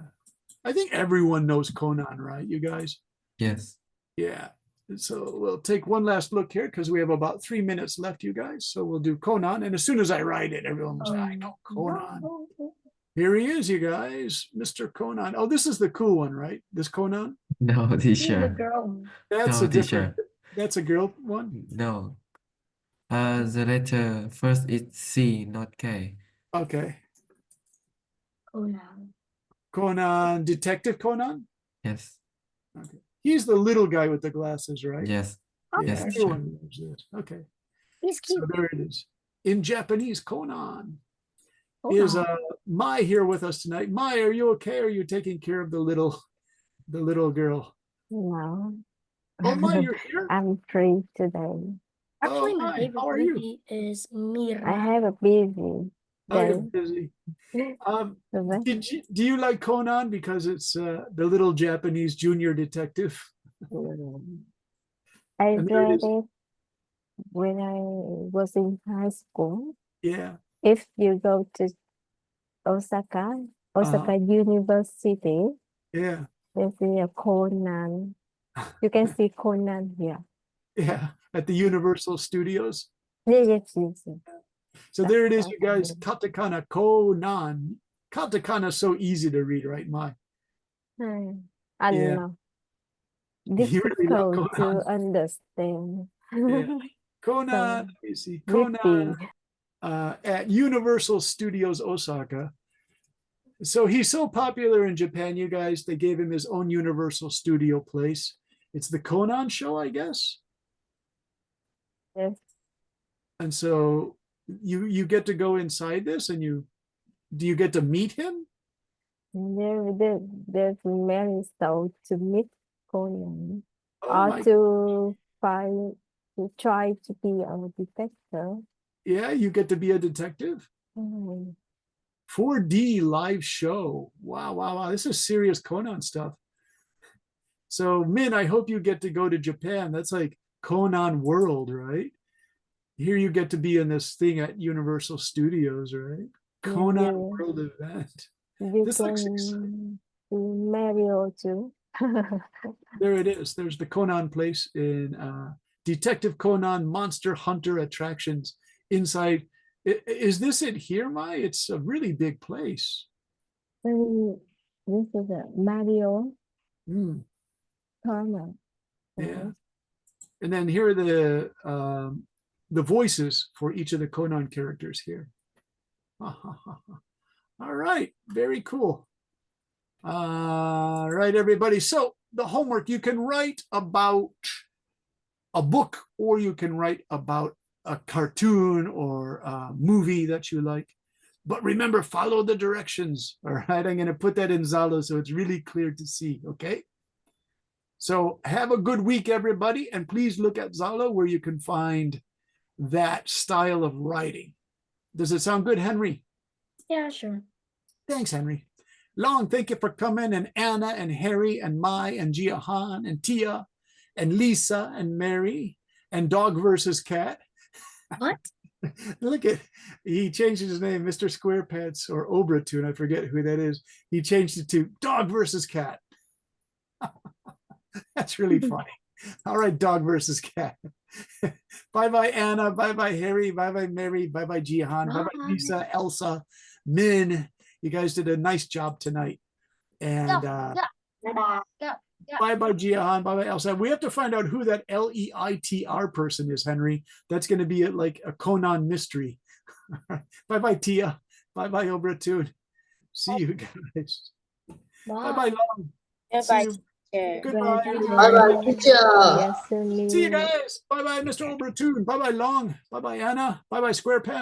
I think everyone knows Conan, right, you guys? Yes. Yeah. So we'll take one last look here because we have about 3 minutes left, you guys. So we'll do Conan. And as soon as I write it, everyone will say, I know Conan. Here he is, you guys, Mr. Conan. Oh, this is the cool one, right? This Conan? No, teacher. That's No, a different, teacher. that's a girl one? No. The letter first is C, not K. Okay. Conan. Conan, Detective Conan? Yes. Okay. He's the little guy with the glasses, right? Yes. Yeah, Yes, teacher. everyone knows this. Okay. He's So cute. there it is. In Japanese, Conan. Is Mai here with us tonight? Mai, are you okay? Are you taking care of the little girl? No, Oh, Mai, you're here? I'm free today. Actually, Oh, my hi, favorite how are you? movie is I Mira. have a busy Oh, day. you're busy. Bye-bye. Do you like Conan because it's the little Japanese junior detective? I And there it read is. it when I was in high school. Yeah. If you go to Osaka University, Yeah. there's a Conan. You can see Conan here. Yeah. At the Universal Studios. Yes. So there it is, you guys. Katakana, Conan. Katakana is so easy to read, right, Mai? I Yeah. know. You really love Difficult Conan. to understand. Yeah. Conan, So, let me see. Conan tricky. at Universal Studios Osaka. So he's so popular in Japan, you guys, they gave him his own Universal Studio place. It's the Conan show, I guess. Yes. And so you get to go inside this and do you get to meet him? There's many stuff to meet Conan Oh or my, to try to be a detective. yeah, you get to be a detective. 4D live show. Wow. This is serious Conan stuff. So Min, I hope you get to go to Japan. That's like Conan World, right? Here you get to be in this thing at Universal Studios, right? Conan World event. You This looks can see Mario too. There it is. There's the Conan place in Detective Conan Monster Hunter attractions inside. Is this it here, Mai? It's a really big place. This is a Mario. Conan. Yeah. And then here are the voices for each of the Conan characters here. All right, very cool. All right, everybody. So the homework, you can write about a book, or you can write about a cartoon or a movie that you like. But remember, follow the directions. All right, I'm going to put that in Zalo so it's really clear to see. Okay. So have a good week, everybody. And please look at Zalo where you can find that style of writing. Does it sound good, Henry? Yeah, sure. Thanks, Henry. Long, thank you for coming. And Anna and Harry and Mai and Jiahan and Tia and Lisa and Mary and Dog versus Cat. What? Look at, he changed his name, Mr. SquarePants or Obratune. I forget who that is. He changed it to Dog versus Cat. That's really funny. All right, Dog versus Cat. Bye-bye, Anna. Bye-bye, Harry. Bye-bye, Mary. Bye-bye, Jihan. Bye-bye, Lisa, Elsa, Min. You guys did a nice job tonight. And bye-bye, Jihan. Bye-bye, Elsa. We have to find out who that Leitr person is, Henry. That's going to be like a Conan mystery. Bye-bye, Tia. Bye-bye, Obratune. See you guys. Bye-bye, Long. Bye-bye. Goodbye. Bye-bye, teacher. Yes, See you guys. Bye-bye, Mr. Obratune. Bye-bye, Long. Bye-bye, Anna. Bye-bye, SquarePants.